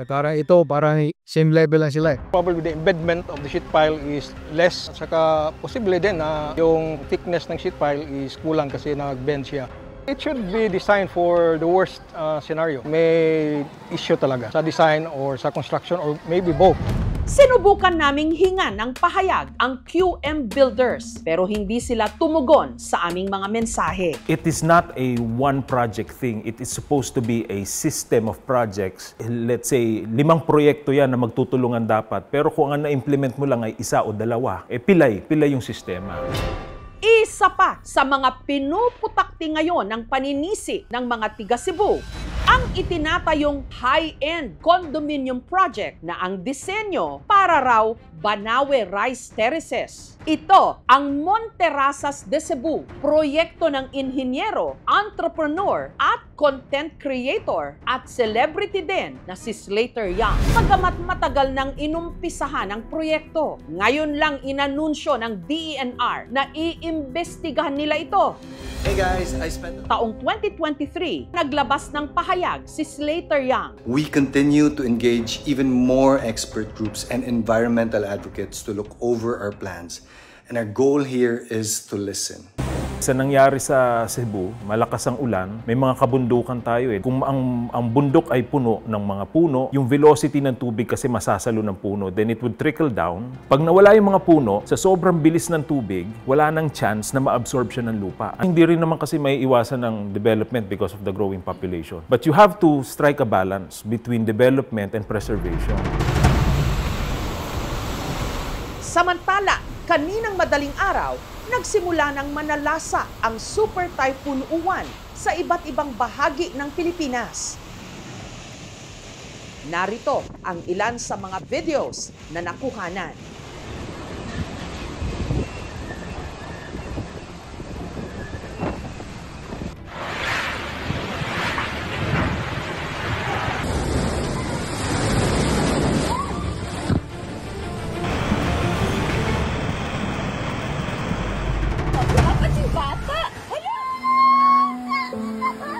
Para ito, para same level lang sila. Probably the embedment of the sheet pile is less. Saka posible din na yung thickness ng sheet pile is kulang kasi nag-bend siya. It should be designed for the worst scenario. May issue talaga sa design or sa construction or maybe both. Sinubukan naming hingan ng pahayag ang QM Builders pero hindi sila tumugon sa aming mga mensahe. It is not a one project thing. It is supposed to be a system of projects. Let's say, 5 proyekto yan na magtutulungan dapat. Pero kung ang na-implement mo lang ay 1 o 2, pilay yung sistema. Isa pa sa mga pinuputakti ngayon ng paninisi ng mga tiga Cebu, ang itinatayong high-end condominium project na ang disenyo para raw Banawe Rice Terraces. Ito ang Monterrasas de Cebu, proyekto ng inhinyero, entrepreneur at content creator at celebrity din na si Slater Young. Bagamat matagal nang inumpisahan ang proyekto, ngayon lang inanunsyo ng DENR na iimbestigahan nila ito. Hey guys, I spent... Taong 2023, naglabas ng pahayag si Slater Young. We continue to engage even more expert groups and environmental advocates to look over our plans. And our goal here is to listen. Sa nangyari sa Cebu, malakas ang ulan, may mga kabundukan tayo eh. Kung ang bundok ay puno ng mga puno, yung velocity ng tubig kasi masasalo ng puno, then it would trickle down. Pag nawala yung mga puno, sa sobrang bilis ng tubig, wala nang chance na ma-absorb siya ng lupa. Hindi rin naman kasi may iwasan ng development because of the growing population. But you have to strike a balance between development and preservation. Samantala, kaninang madaling araw, nagsimula ng manalasa ang Super Typhoon Uwan sa iba't ibang bahagi ng Pilipinas. Narito ang ilan sa mga videos na nakuhanan.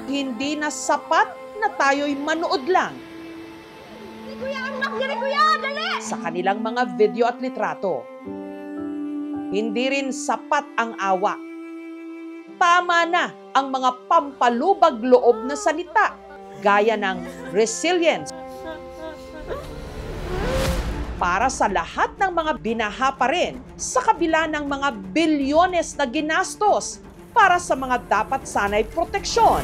Hindi na sapat na tayo'y manood lang sa kanilang mga video at litrato. Hindi rin sapat ang awa. Tama na ang mga pampalubag loob na salita, gaya ng resilience. Para sa lahat ng mga binaha pa rin, sa kabila ng mga bilyones na ginastos para sa mga dapat sanay proteksyon.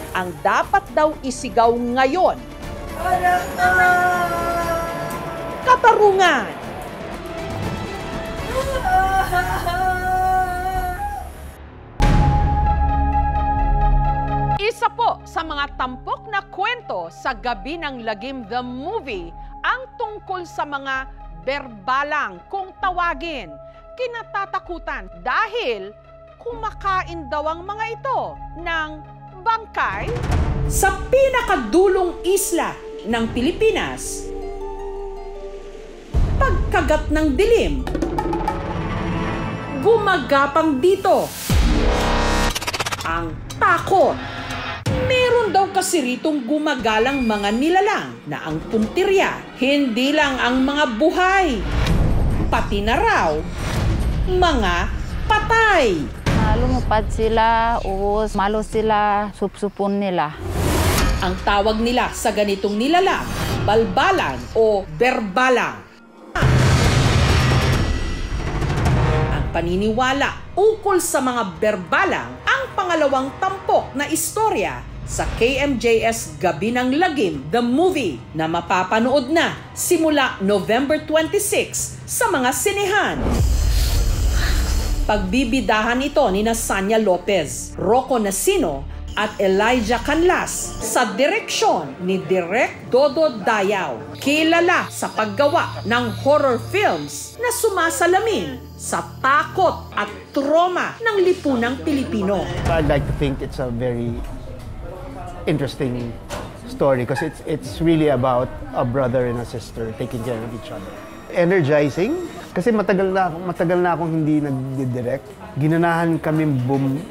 Ang dapat daw isigaw ngayon, katarungan. Isa po sa mga tampok na kwento sa Gabi ng Lagim the Movie ang tungkol sa mga berbalang kung tawagin, kinatatakutan dahil kumakain daw ang mga ito ng bangkay. Sa pinakadulong isla ng Pilipinas, pagkagat ng dilim, gumagapang dito ang takot. Meron daw kasi ritong gumagalang mga nilalang na ang puntirya, hindi lang ang mga buhay, pati na raw mga patay. Lumipad sila, ubos, malo sila, supsupon nila. Ang tawag nila sa ganitong nilalang, balbalan o berbalang. Ang paniniwala ukol sa mga berbalang ang pangalawang tampok na istorya sa KMJS Gabi ng Lagim the Movie na mapapanood na simula November 26 sa mga sinehan. Pagbibidahan ito ni Sanya Lopez, Rocco Nasino at Elijah Canlas sa direksyon ni Direk Dodo Dayaw, kilala sa paggawa ng horror films na sumasalamin sa takot at trauma ng lipunang Pilipino. I'd like to think it's a very interesting story because it's really about a brother and a sister taking care of each other. Energizing kasi matagal na akong hindi nagdi-direct. Ginanahan kami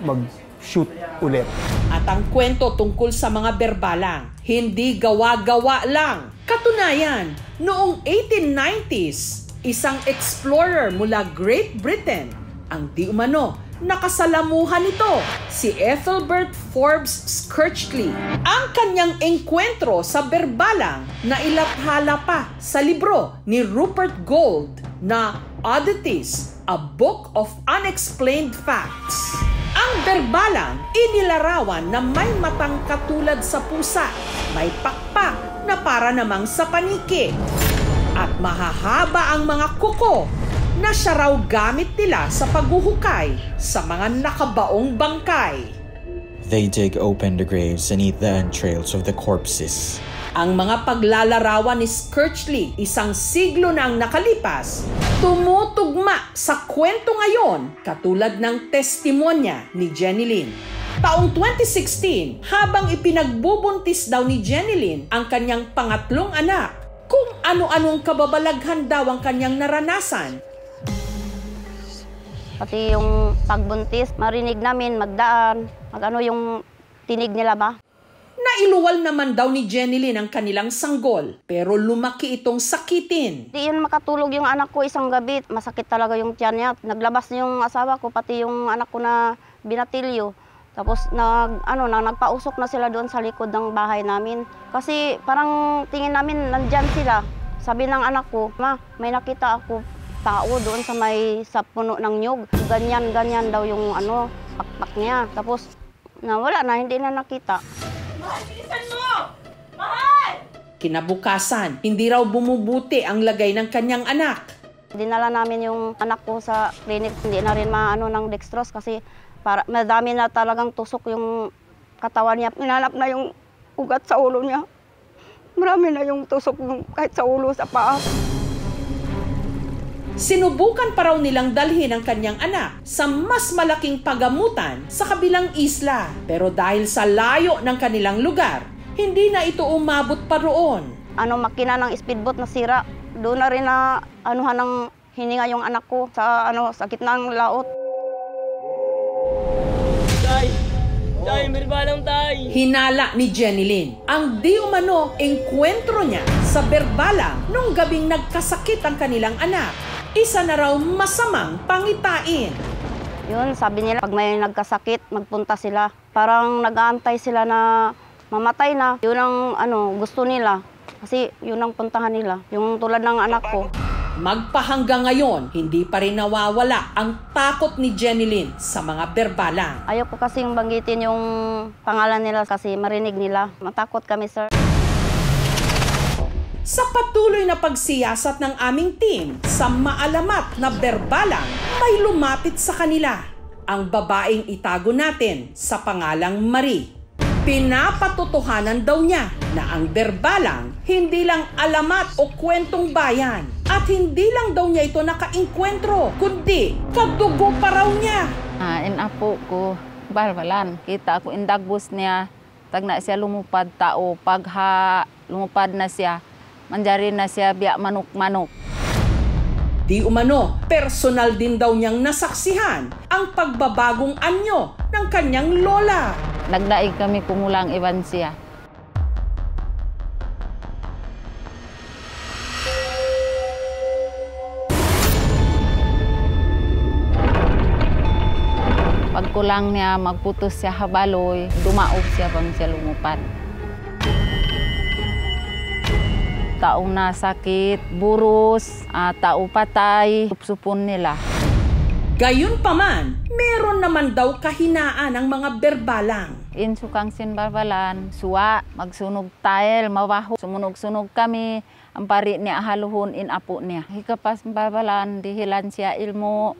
mag-shoot ulit. At ang kwento tungkol sa mga berbalang, hindi gawa-gawa lang. Katunayan, noong 1890s, isang explorer mula Great Britain ang di umano nakasalamuhan nito, si Ethelbert Forbes Skirchley. Ang kanyang engkwentro sa berbalang na ilathala pa sa libro ni Rupert Gould na Oddities, A Book of Unexplained Facts. Ang berbalang inilarawan na may matang katulad sa pusa, may pakpak na para namang sa paniki, at mahahaba ang mga kuko na siya raw gamit nila sa paghuhukay sa mga nakabaong bangkay. They dig open the graves and eat the entrails of the corpses. Ang mga paglalarawan ni Skirchley, isang siglo na ang nakalipas, tumutugma sa kwento ngayon katulad ng testimonya ni Jenny Lynn. Taong 2016, habang ipinagbubuntis daw ni Jenny Lynn ang kanyang pangatlong anak, kung ano-anong kababalaghan daw ang kanyang naranasan. Pati yung pagbuntis, marinig namin magdaan, yung tinig nila ba? Nailuwal naman daw ni Jenny Lynn ang kanilang sanggol, pero lumaki itong sakitin. Di yun makatulog yung anak ko isang gabi, masakit talaga yung tiyan niya. Naglabas yung asawa ko, pati yung anak ko na binatilyo. Tapos nagpausok na sila doon sa likod ng bahay namin. Kasi parang tingin namin nandyan sila. Sabi ng anak ko, "Ma, may nakita ako tao doon sa puno ng nyug. Ganyan daw yung pakpak niya." Tapos nawala na, hindi na nakita. Mahal, bilisan mo! Mahal! Kinabukasan, hindi raw bumubuti ang lagay ng kanyang anak. Dinala namin yung anak ko sa clinic. Hindi na rin maano ng dextrose kasi madami na talagang tusok yung katawan niya. Hinanap na yung ugat sa ulo niya. Marami na yung tusok kahit sa ulo, sa paa. Sinubukan pa raw nilang dalhin ang kanyang anak sa mas malaking pagamutan sa kabilang isla. Pero dahil sa layo ng kanilang lugar, hindi na ito umabot pa roon. Makina ng speedboat na sira. Doon na rin na ng hininga yung anak ko sa gitna ng laot. Tay, berbalang tay! Hinala ni Jenilyn ang di umano engkwentro niya sa Berbalang nung gabing nagkasakit ang kanilang anak. Isa na raw masamang pangitain. Yun, sabi nila pag may nagkasakit, magpunta sila. Parang nag-aantay sila na mamatay na. Yun ang gusto nila. Kasi yun ang puntahan nila. Yung tulad ng anak ko. Magpahanggang ngayon, hindi pa rin nawawala ang takot ni Jenilyn sa mga Berbalang. Ayoko kasing banggitin yung pangalan nila kasi marinig nila. Matakot kami, sir. Sa patuloy na pagsiyasat ng aming team sa maalamat na Berbalang, may lumapit sa kanila. Ang babaeng itago natin sa pangalang Marie. Pinapatotohanan daw niya na ang Berbalang hindi lang alamat o kwentong bayan. At hindi lang daw niya ito nakainkwentro, kundi kadugo pa raw niya. Inapo ko, Berbalan. Kita ako indagbos niya. Tagna siya lumupad tao. Pagha lumupad na siya, manjari na siya biya manok-manok. Di umano, personal din daw niyang nasaksihan ang pagbabagong anyo ng kanyang lola. Nagdaig kami kumulang iban siya. Pagkulang niya, magputos siya habaloy, dumaog siya pang siya lumupad. Taong nasakit, burus, tao patay, supsupon nila. Gayunpaman, meron naman daw kahinaan ang mga Berbalang. Insukang sinbarbalan, suwa, magsunog tile, mabaho, sumunog-sunog kami, ang pari niya haluhon inapo niya. Hikapas barbalan, dihilan siya ilmo.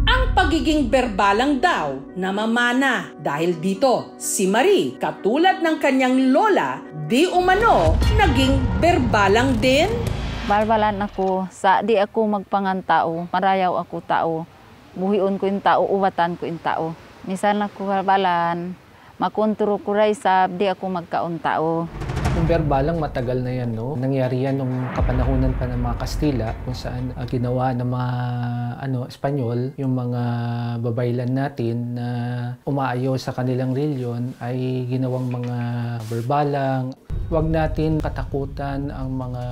Ang pagiging Berbalang daw namamana dahil dito si Marie, katulad ng kanyang lola, di umano naging Berbalang din. Barbalan ako, sa di ako magpangantao, marayaw ako tao. Buhion ko yung tao, uwatan ko yung tao. Minsan ako barbalan, makontro ko ray sab, di ako magkaon tao. Yung Berbalang matagal na yan, no? Nangyari yan nung kapanahunan pa ng mga Kastila, kung saan ginawa ng mga Espanyol, yung mga babaylan natin na umaayaw sa kanilang reliyon ay ginawang mga Berbalang. Huwag natin katakutan ang mga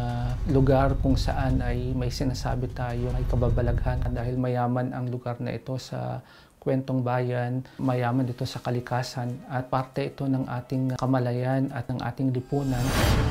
lugar kung saan ay may sinasabi tayo ay kababalaghan dahil mayaman ang lugar na ito sa kwentong bayan, mayaman dito sa kalikasan at parte ito ng ating kamalayan at ng ating lipunan.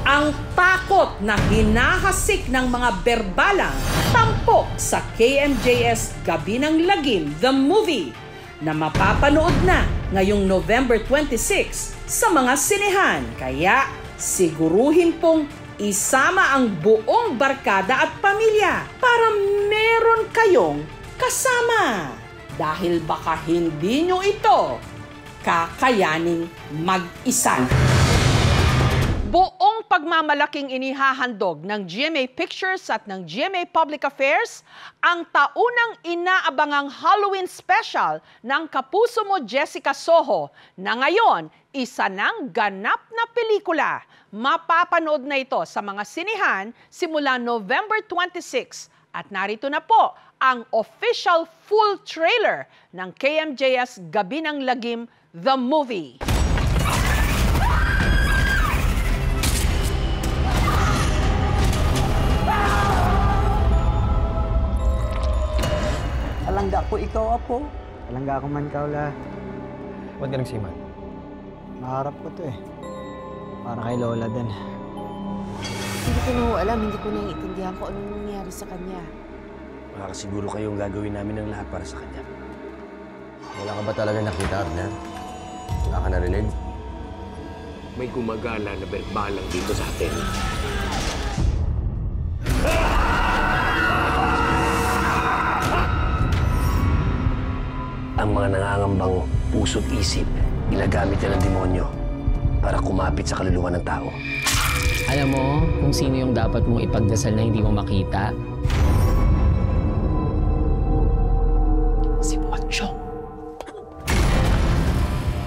Ang takot na hinahasik ng mga Berbalang tampok sa KMJS Gabi ng Lagim, The Movie, na mapapanood na ngayong November 26 sa mga sinehan. Kaya siguruhin pong isama ang buong barkada at pamilya para meron kayong kasama. Dahil baka hindi nyo ito kakayaning mag-isa. Buong pagmamalaking inihahandog ng GMA Pictures at ng GMA Public Affairs ang taunang inaabangang Halloween special ng Kapuso Mo Jessica Soho na ngayon isa ng ganap na pelikula. Mapapanood na ito sa mga sinehan simula November 26 at narito na po ang official full trailer ng KMJS Gabi ng Lagim, The Movie. Alangga ko ikaw, Apo. Alangga ko man, Kaula. Ba't ka nagsiman? Maharap ko to eh. Para kay Lola din. Hindi ko na alam, hindi ko naiintindihan kung anong nangyari sa kanya. Makakasiguro kayong gagawin namin ng lahat para sa kanya. Wala ka ba talaga nakita, Abner? Wala ka narinig? May gumagala na Berbalang dito sa atin. pangangambangang puso't isip, ginagamit yan ng demonyo para kumapit sa kaluluwa ng tao. Alam mo kung sino yung dapat mong ipagdasal na hindi mo makita? Si Pochong.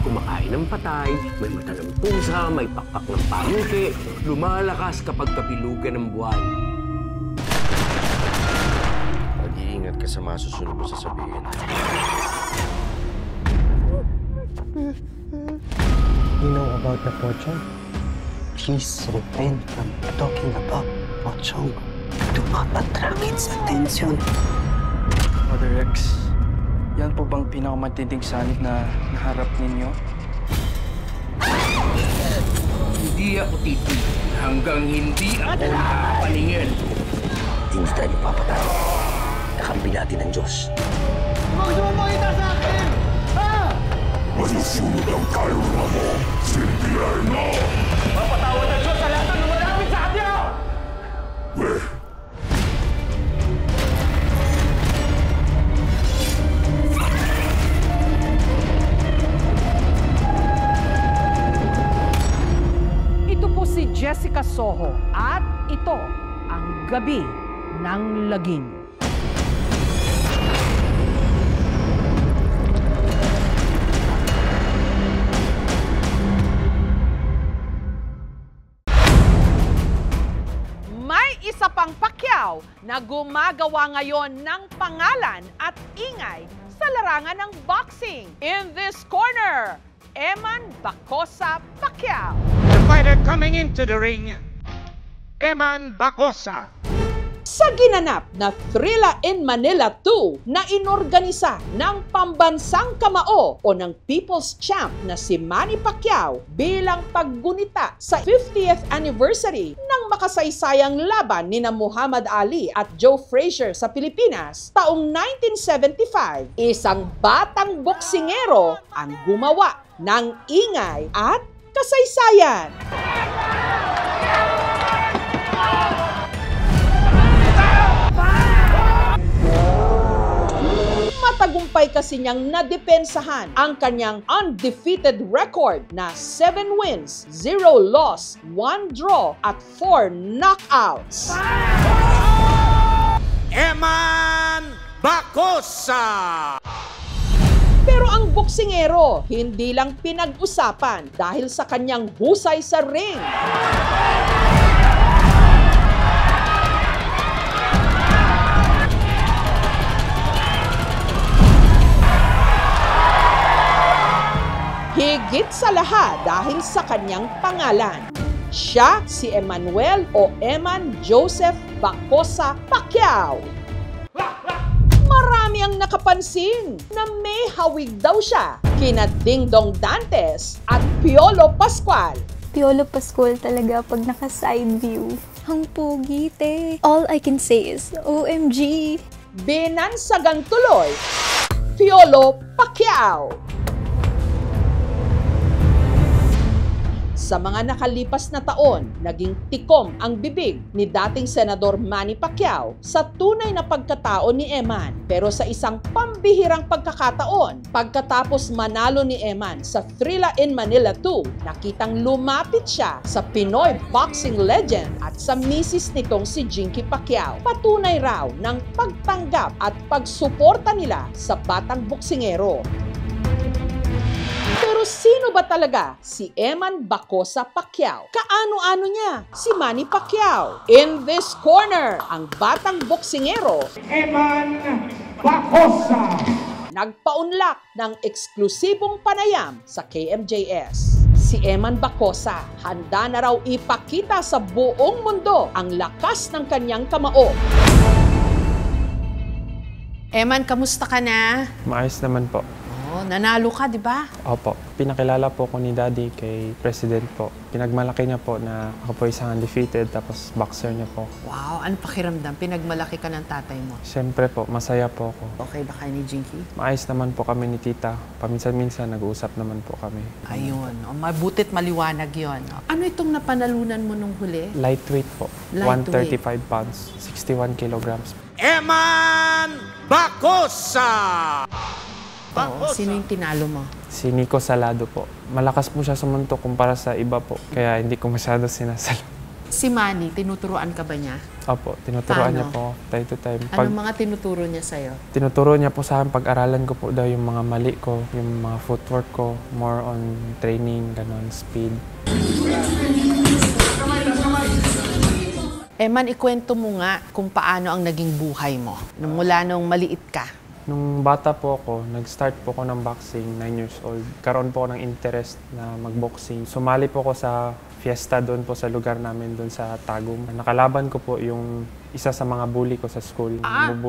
Kumakain ng patay, may mata ng pusa, may pakpak ng pamuti, lumalakas kapag kapilugan ng buwan. Mag-iingat ka sa masusunod mo sasabihin. You know about the Pochong? Please refrain from talking about Pochong. Do not attract its attention. Mother Rex, yan po bang pinakamatinding sanib na naharap ninyo? Hindi ako titigil hanggang hindi ako nakapalingin. Hindi tayo papatay. Nakampi natin ang Diyos. Huwag mo makita sa akin! Ha? Masusunod ang kaluluwa mo, Silvia mo! Mapatawad ang Diyos sa lahat ng lumalapit sa kanya! Ito po si Jessica Soho at ito ang Gabi ng Laging. Isa pang Pacquiao na gumagawa ngayon ng pangalan at ingay sa larangan ng boxing. In this corner, Eman Bacosa Pacquiao. The fighter coming into the ring, Eman Bacosa. Sa ginanap na Thrilla in Manila 2 na inorganisa ng pambansang kamao o ng People's Champ na si Manny Pacquiao bilang paggunita sa 50th anniversary ng makasaysayang laban ni Muhammad Ali at Joe Frazier sa Pilipinas taong 1975, isang batang boksingero ang gumawa ng ingay at kasaysayan. Matagumpay kasi niyang nadepensahan ang kanyang undefeated record na 7 wins, 0 loss, 1 draw at 4 knockouts. Eman Bacosa! Pero ang boksingero hindi lang pinag-usapan dahil sa kanyang husay sa ring. Higit sa lahat dahil sa kanyang pangalan. Siya si Emmanuel o Eman Joseph Bacosa Pacquiao. Marami ang nakapansin na may hawig daw siya kina Dingdong Dantes at Piolo Pascual. Piolo Pascual talaga pag naka-side view. Ang pogi, te. All I can say is, OMG. Binansagang tuloy, Piolo Pacquiao. Sa mga nakalipas na taon, naging tikom ang bibig ni dating Senador Manny Pacquiao sa tunay na pagkatao ni Eman. Pero sa isang pambihirang pagkakataon, pagkatapos manalo ni Eman sa Thrilla in Manila 2, nakitang lumapit siya sa Pinoy boxing legend at sa misis nitong si Jinky Pacquiao. Patunay raw ng pagtanggap at pagsuporta nila sa batang boksingero. Pero sino ba talaga si Eman Bacosa Pacquiao? Kaano-ano niya si Manny Pacquiao? In this corner, ang batang boksingero, Eman Bacosa! Nagpaunlak ng eksklusibong panayam sa KMJS. Si Eman Bacosa, handa na raw ipakita sa buong mundo ang lakas ng kanyang kamao. Eman, kamusta ka na? Maayos naman po. Oh, nanalo ka, di ba? Opo. Pinakilala po ko ni Daddy kay President po. Pinagmalaki niya po na ako po isang undefeated tapos boxer niya po. Wow, ano pakiramdam? Pinagmalaki ka ng tatay mo. Siyempre po, masaya po ako. Okay ba kayo ni Jinky? Maayos naman po kami ni Tita. Paminsan-minsan nag-uusap naman po kami. Ayun, mabutit maliwanag yon. Ano itong napanalunan mo nung huli? Lightweight po. Lightweight. 135 pounds, 61 kilograms. Eman Bacosa! Oo, sino yung tinalo mo? Si Nico Salado po. Malakas po siya sumuntok kumpara sa iba po. Kaya hindi ko masyado sinasalo. Si Manny, tinuturuan ka ba niya? Opo, tinuturuan niya po time to time. Anong mga tinuturo niya sa'yo? Tinuturo niya po sa akin, pag-aralan ko po daw yung mga mali ko, yung mga footwork ko, more on training, ganon, speed. Eman, ikwento mo nga kung paano ang naging buhay mo mula nung maliit ka. Nung bata po ako, nag-start po ako ng boxing, 9 years old. Karoon po ako ng interest na mag-boxing. Sumali po ako sa fiesta doon po sa lugar namin, doon sa Tagum. Nakalaban ko po yung isa sa mga bully ko sa school.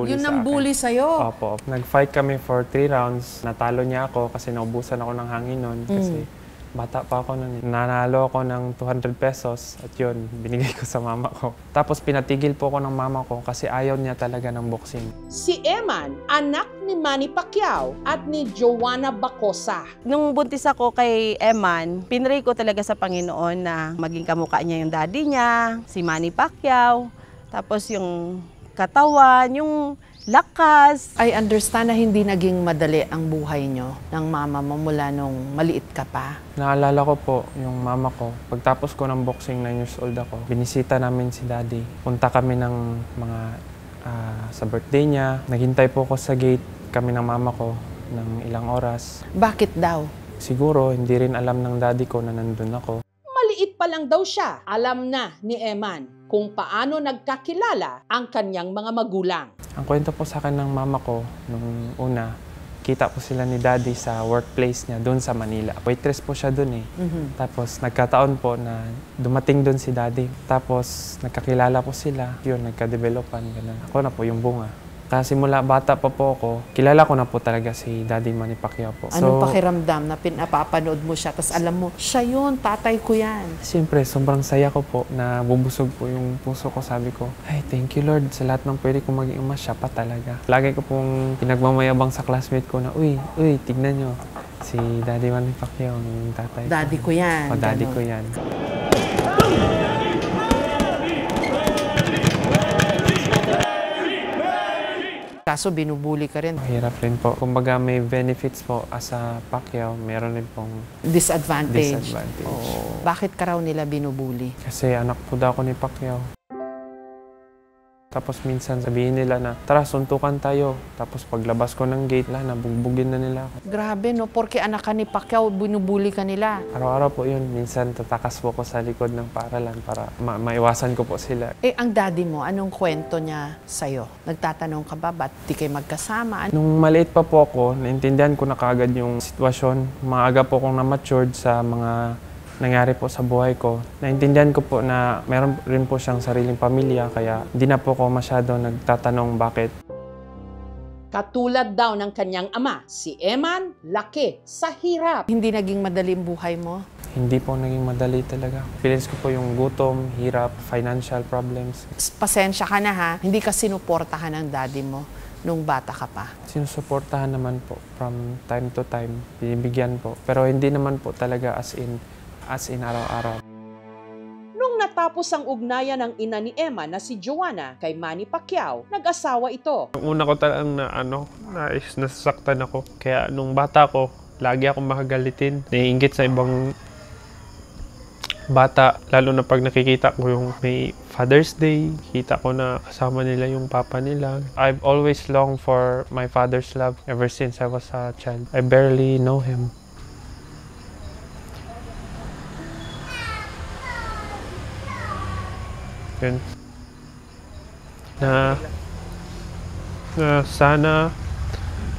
Yun ang bully sa'yo? Opo. Nag-fight kami for 3 rounds. Natalo niya ako kasi naubusan ako ng hangin noon. Kasi bata pa ako noon. Nanalo ako ng 200 pesos at yun, binigay ko sa mama ko. Tapos pinatigil po ako ng mama ko kasi ayaw niya talaga ng boxing. Si Eman, anak ni Manny Pacquiao at ni Joanna Bacosa. Nung buntis ako kay Eman, pinray ko talaga sa Panginoon na maging kamukha niya yung daddy niya, si Manny Pacquiao. Tapos yung katawan, yung lakas. I understand na hindi naging madali ang buhay nyo ng mama mo mula nung maliit ka pa. Naalala ko po yung mama ko. Pagtapos ko ng boxing, 9 years old ako, binisita namin si daddy. Punta kami ng mga sa birthday niya. Naghintay po ako sa gate kami ng mama ko ng ilang oras. Bakit daw? Siguro hindi rin alam ng daddy ko na nandun ako. Maliit pa lang daw siya, alam na ni Eman kung paano nagkakilala ang kanyang mga magulang. Ang kwento po sa akin ng mama ko, nung una, kita po sila ni daddy sa workplace niya doon sa Manila. Waitress po siya doon eh. Tapos nagkataon po na dumating doon si daddy. Tapos nagkakilala po sila. Yun, nagka-developan. Ganun. Ako na po yung bunga. Kasi mula bata pa po ako, kilala ko na po talaga si Daddy Manny Pacquiao po. Anong pakiramdam na pinapapanood mo siya, tapos alam mo, siya yun, tatay ko yan? Siyempre, sobrang saya ko po na bubusog po yung puso ko. Sabi ko, ay, thank you Lord sa lahat ng pwede kong maging ama, siya pa talaga. Lagi ko pong pinagmamayabang sa classmate ko na, uy, tignan nyo, si Daddy Manny Pacquiao, yung tatay. Daddy ko yan. O, daddy ko yan. Kaso binubuli ka rin. Mahirap rin po. Kumbaga may benefits po as a Pacquiao, meron rin pong disadvantage. Oh. Bakit ka raw nila binubuli? Kasi anak po daw ako ni Pacquiao. Tapos minsan sabihin nila na, tara, suntukan tayo. Tapos paglabas ko ng gate, nabugbugin na nila ako. Grabe, no? Porque anak ka ni Pacquiao, binubuli ka nila. Araw-araw po yun. Minsan tatakas po ko sa likod ng paralan para maiwasan ko po sila. Ang daddy mo, anong kwento niya sa'yo? Nagtatanong ka ba, ba't di kayo magkasama? Nung maliit pa po ako, naintindihan ko na kaagad yung sitwasyon. Maaga po akong na-matured sa mga nangyari po sa buhay ko. Naintindihan ko po na meron rin po siyang sariling pamilya, kaya hindi na po ako masyado nagtatanong bakit. Katulad daw ng kanyang ama, si Eman, laki sa hirap. Hindi naging madali ang buhay mo? Hindi po naging madali talaga. Feelings ko po yung gutom, hirap, financial problems. Pasensya ka na ha, hindi ka sinuportahan ng daddy mo nung bata ka pa? Sinusuportahan naman po from time to time, binibigyan po. Pero hindi naman po talaga as in araw-araw. Nung natapos ang ugnayan ng ina ni Emma na si Joanna kay Manny Pacquiao, nag-asawa ito. Una ko talagang nasasaktan ako. Kaya nung bata ko, lagi akong makagalitin. Naiinggit sa ibang bata, lalo na pag nakikita ko yung may Father's Day, kita ko na kasama nila yung papa nila. I've always longed for my father's love ever since I was a child. I barely know him. Yun. Na sana,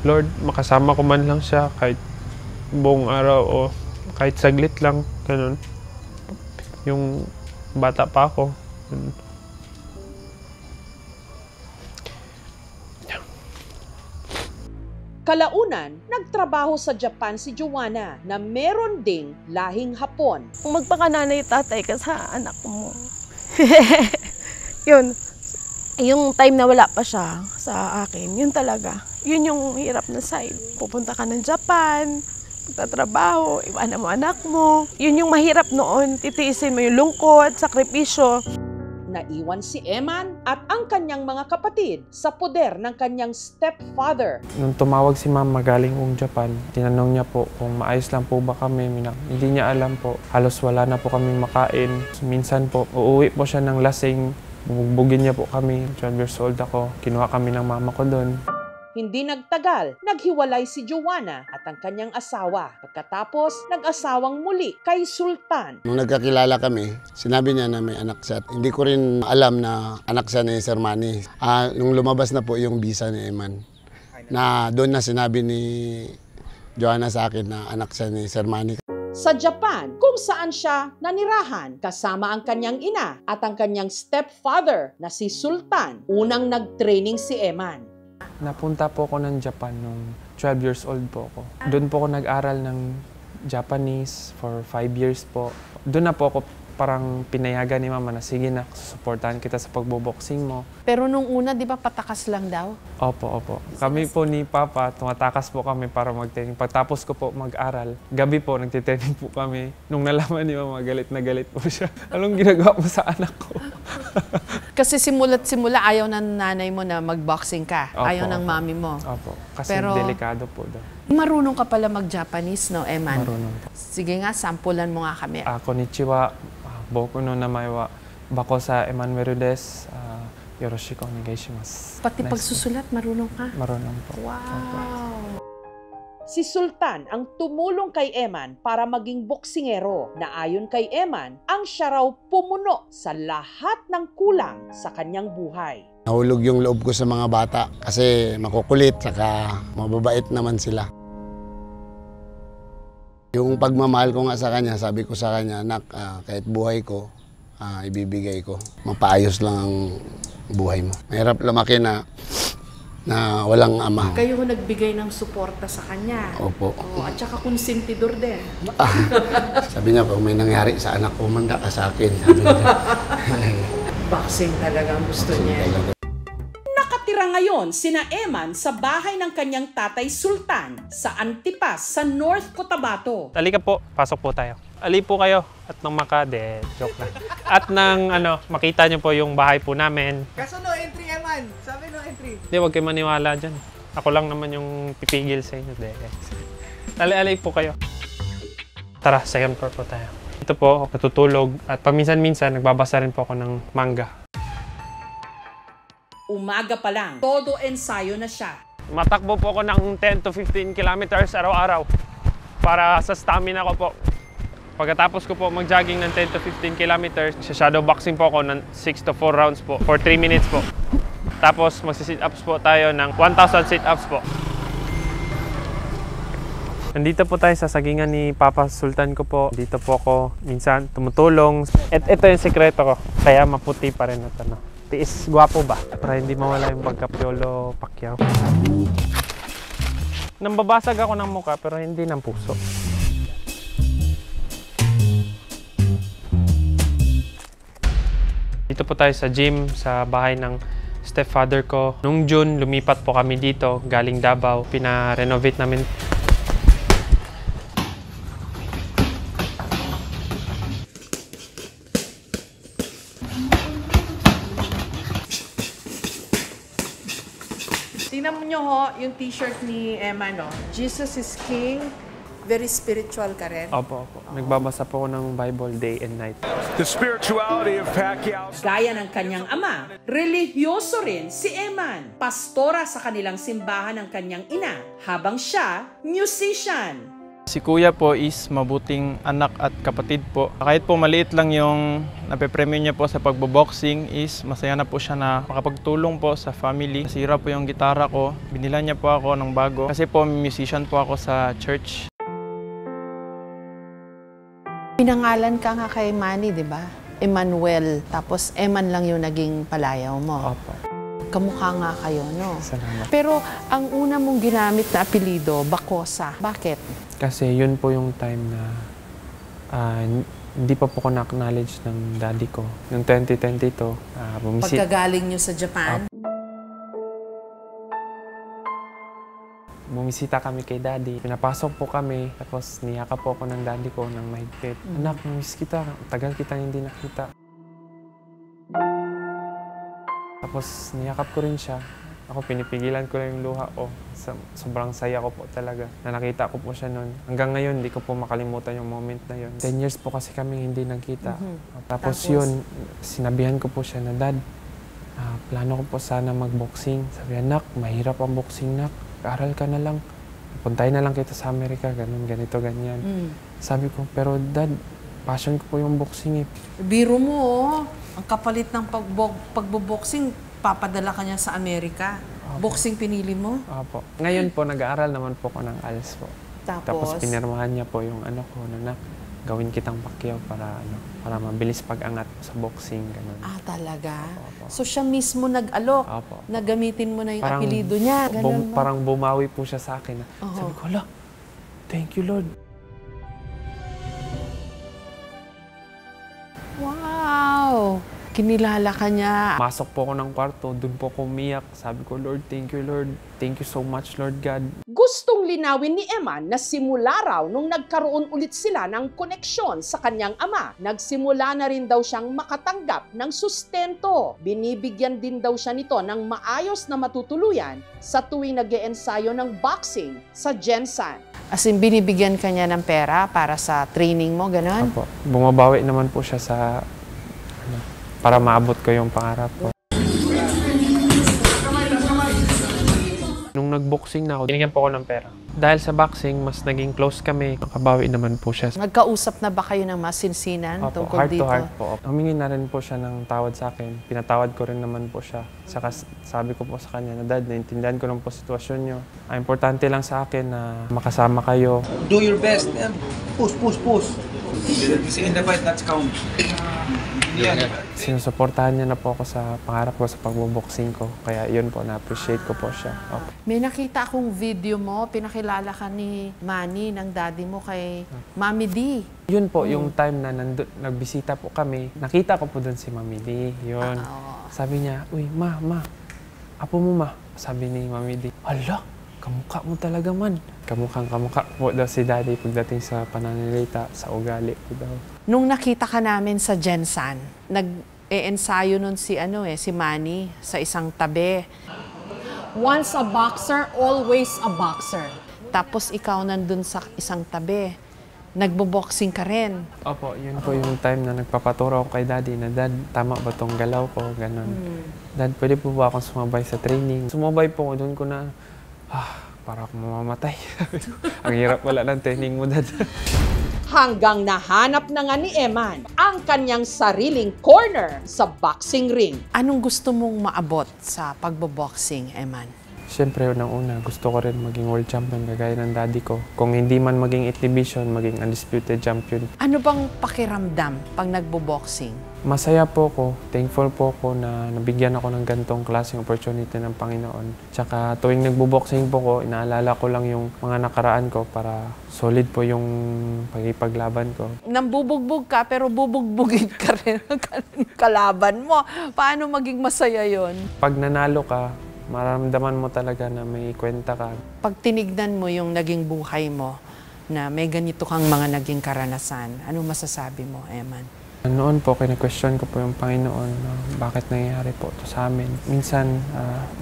Lord, makasama ko man lang siya kahit buong araw o kahit saglit lang, ganun. Yung bata pa ako. Kalaunan, nagtrabaho sa Japan si Joanna na meron ding lahing Hapon. Kung magpakananay tatay ka sa anak mo. Yun. Yung time na wala pa siya sa akin, yun talaga. Yun yung hirap na side. Pupunta ka ng Japan, magtatrabaho, iwanan mo anak mo. Yun yung mahirap noon. Titiisin mo yung lungkot, sakripisyo. naiwan si Eman at ang kanyang mga kapatid sa poder ng kanyang stepfather. Nung tumawag si Mama galing Japan, tinanong niya po kung maayos lang po ba kami. Hindi niya alam po. Halos wala na po kami makain. Minsan po, uuwi po siya ng lasing. Bubugbugin niya po kami. 12 years old ako. Kinuha kami ng mama ko doon. Hindi nagtagal, naghiwalay si Joanna at ang kanyang asawa. Pagkatapos, nag-asawang muli kay Sultan. Nung nagkakilala kami, sinabi niya na may anak siya. Hindi ko rin alam na anak siya ni Sir Manny. Nung lumabas na po yung visa ni Eman, na doon na sinabi ni Joanna sa akin na anak siya ni Sir Manny. Sa Japan, kung saan siya nanirahan kasama ang kanyang ina at ang kanyang stepfather na si Sultan, unang nag-training si Eman. Napunta po ako ng Japan nung 12 years old po ako. Doon po ako nag-aral ng Japanese for 5 years po. Doon na po ako parang pinayagan ni Mama na sige na, susuportahan kita sa pagboboxing mo. Pero nung una, di ba patakas lang daw? Opo. Kami po ni Papa, tumatakas po kami para mag-training. Pagtapos ko po mag-aral, gabi po nagtitraining po kami. Nung nalaman ni Mama, galit na galit po siya. Anong ginagawa mo sa anak ko? Kasi simula't simula, ayaw ng nanay mo na mag-boxing ka. Ayaw ng mami mo. Opo. Kasi delikado po doon. Marunong ka pala mag-Japanese, no, Eman? Marunong po. Sige nga, sampulan mo nga kami. Konnichiwa, boku no namaiwa, bako sa Emmanuel des, yoroshiku onegaishimasu. Pati pagsusulat, marunong ka? Marunong po. Wow! Si Sultan ang tumulong kay Eman para maging boksingero na ayon kay Eman, ang siya raw pumuno sa lahat ng kulang sa kanyang buhay. Nahulog yung loob ko sa mga bata kasi makukulit saka mababait naman sila. Yung pagmamahal ko nga sa kanya, sabi ko sa kanya, anak, kahit buhay ko, ibibigay ko. Mapaayos lang ang buhay mo. Mahirap lumaki na walang ama. Kayo nagbigay ng suporta sa kanya. Opo. At saka konsentidor din. Sabi niya, kung may nangyari sa anak ko, manda ka sa akin. Sabi niya. Boxing talaga ang gusto niya. Nakatira ngayon sina Eman sa bahay ng kanyang tatay Sultan sa Antipas sa North Cotabato. Halika po, pasok po tayo. Ali po kayo at nang makade, joke lang. At nang makita niyo po yung bahay po namin. Kaso no entry, Eman. Sabi no entry. Hindi, huwag kayo maniwala dyan. Ako lang naman yung pipigil sa inyo. Ali po kayo. Tara, second floor po tayo. Ito po, natutulog at paminsan-minsan nagbabasa rin po ako ng manga. Umaga pa lang, todo ensayo na siya. Matakbo po ako ng 10 to 15 kilometers araw-araw para sa stamina ko po. Pagkatapos ko po mag-jogging ng 10 to 15 kilometers, shadow boxing po ako ng 6 to 4 rounds po for 3 minutes po. Tapos magsi-sit-ups po tayo ng 1,000 sit-ups po. Nandito po tayo sa sagingan ni Papa Sultan ko po. Dito po ako minsan tumutulong. At ito yung sekreto ko. Kaya maputi pa rin ito. Tiis, gwapo ba? Para hindi mawala yung pagka-Piolo Pacquiao. Nambabasag ako ng mukha pero hindi ng puso. Dito po tayo sa gym, sa bahay ng stepfather ko. Noong June, lumipat po kami dito, galing Davao. Pina-renovate namin. Tingnan nyo ho, yung t-shirt ni Emma, no? Jesus is King. Very spiritual ka rin. Opo. Nagbabasa po ako ng Bible day and night. The spirituality of Pacquiao. Gaya ng kanyang ama, relihiyoso rin si Eman. Pastora sa kanilang simbahan ng kanyang ina, habang siya, musician. Si Kuya po is mabuting anak at kapatid po. Kahit po maliit lang yung nape-premyo niya po sa pagboboxing is masaya na po siya na makapagtulong po sa family. Nasira po yung gitara ko, binila niya po ako ng bago. Kasi po musician po ako sa church. Pinangalan ka nga kay Manny, di ba? Emmanuel. Tapos Eman lang yung naging palayaw mo. Opo. Kamukha nga kayo, no? Salamat. Pero ang una mong ginamit na apelido, Bacosa. Bakit? Kasi yun po yung time na hindi pa po ko na-acknowledge ng daddy ko. Noong 2022, pagkagaling nyo sa Japan? Bumisita kami kay daddy. Pinapasok po kami, tapos niyakap po ako ng daddy ko ng mahigpit. Anak, miss kita. Tagal kita hindi nakita. Tapos niyakap ko rin siya. Ako pinipigilan ko lang yung luha ko. Sobrang saya ko po talaga na nakita ko po siya noon. Hanggang ngayon, hindi ko po makalimutan yung moment na yun. 10 years po kasi kami hindi nagkita. Tapos yun, sinabihan ko po siya na, Dad, plano ko po sana mag-boxing. Sabi niya, Nak, mahirap ang boxing, Nak. Aral ka na lang. Puntahin na lang kita sa Amerika, ganun, ganito, ganyan. Sabi ko, pero Dad, passion ko po yung boxing eh. Biro mo, ang kapalit ng pagboboxing, papadala ka niya sa Amerika. Boxing pinili mo? Opo. Ngayon po, nag-aaral naman po ko ng ALS po. Tapos pinirmahan niya po yung ano ko, na gawin kitang Pacquiao para mabilis pag-angat sa boxing. Ganun. Talaga? So siya mismo nag-alok na gamitin mo na yung apelido niya? Ganun Parang bumawi po siya sa akin. Sabi ko, hala, thank you Lord. Wow! Kinilala ka niya. Masok po ako ng kwarto, dun po ako umiyak. Sabi ko, Lord, thank you, Lord. Thank you so much, Lord God. Gustong linawin ni Eman na simula raw nung nagkaroon ulit sila ng koneksyon sa kanyang ama, nagsimula na rin daw siyang makatanggap ng sustento. Binibigyan din daw siya nito ng maayos na matutuluyan sa tuwing nag-e-ensayo ng boxing sa Gensan. As in, binibigyan ka niya ng pera para sa training mo, gano'n? Opo. Bumabawi naman po siya sa para maabot ko yung pangarap ko. Nung nag-boxing na ako, binigyan po ako ng pera. Dahil sa boxing, mas naging close kami. Nakabawi naman po siya. Nagkausap na ba kayo ng masinsinan tungkol dito? Heart to heart po. Humingi na rin po siya ng tawad sa akin. Pinatawad ko rin naman po siya. Saka sabi ko po sa kanya na, Dad, naintindihan ko lang po sitwasyon niyo. Ang importante lang sa akin na makasama kayo. Do your best. Push, push, push. In the fight, that's count. Sinusuportahan niya na po ako sa pangarap ko sa pagboboxing ko. Kaya yun po, na-appreciate ko po siya. May nakita akong video mo, pinakilala ka ni Manny, ng daddy mo kay Mami D. Yun po, yung time na nagbisita po kami, nakita ko po doon si Mami D. Yun. Sabi niya, uy, ma, apo mo ma. Sabi ni Mami D, hala, kamukha mo talaga man. Kamukha po daw si daddy pagdating sa pananalita, sa ugali po daw. Nung nakita ka namin sa Gensan, nag-e-ensayo nun si Manny sa isang tabi. Once a boxer, always a boxer. Tapos ikaw nandun sa isang tabi. Nagbo-boxing ka rin. Opo, yun po yung time na nagpapaturo ako kay daddy na, Dad, tama ba tong galaw ko? Ganon. Dad, pwede po ba akong sumabay sa training? Sumabay po, doon ko na, para ako mamamatay. Ang hirap wala ng training mo, Dad. Hanggang nahanap na nga ni Eman ang kanyang sariling corner sa boxing ring. Anong gusto mong maabot sa pagbo-boxing, Eman? Siyempre, unang-una, gusto ko rin maging world champion kagaya ng daddy ko. Kung hindi man maging 8th division, maging undisputed champion. Ano bang pakiramdam pag nagbo-boxing? Masaya po ko, thankful po ko na nabigyan ako ng ganitong klaseng opportunity ng Panginoon. Tsaka tuwing nagbo-boxing po ko, inaalala ko lang yung mga nakaraan ko para solid po yung pagipaglaban ko. Nambubugbog ka pero bubugbugin ka rin ang kalaban mo. Paano maging masaya yon? Pag nanalo ka, maramdaman mo talaga na may kwenta ka. Pag tinignan mo yung naging buhay mo, na may ganito kang mga naging karanasan, ano masasabi mo, Eman? Noon po, kina-question ko po yung Panginoon na bakit nangyayari po ito sa amin. Minsan,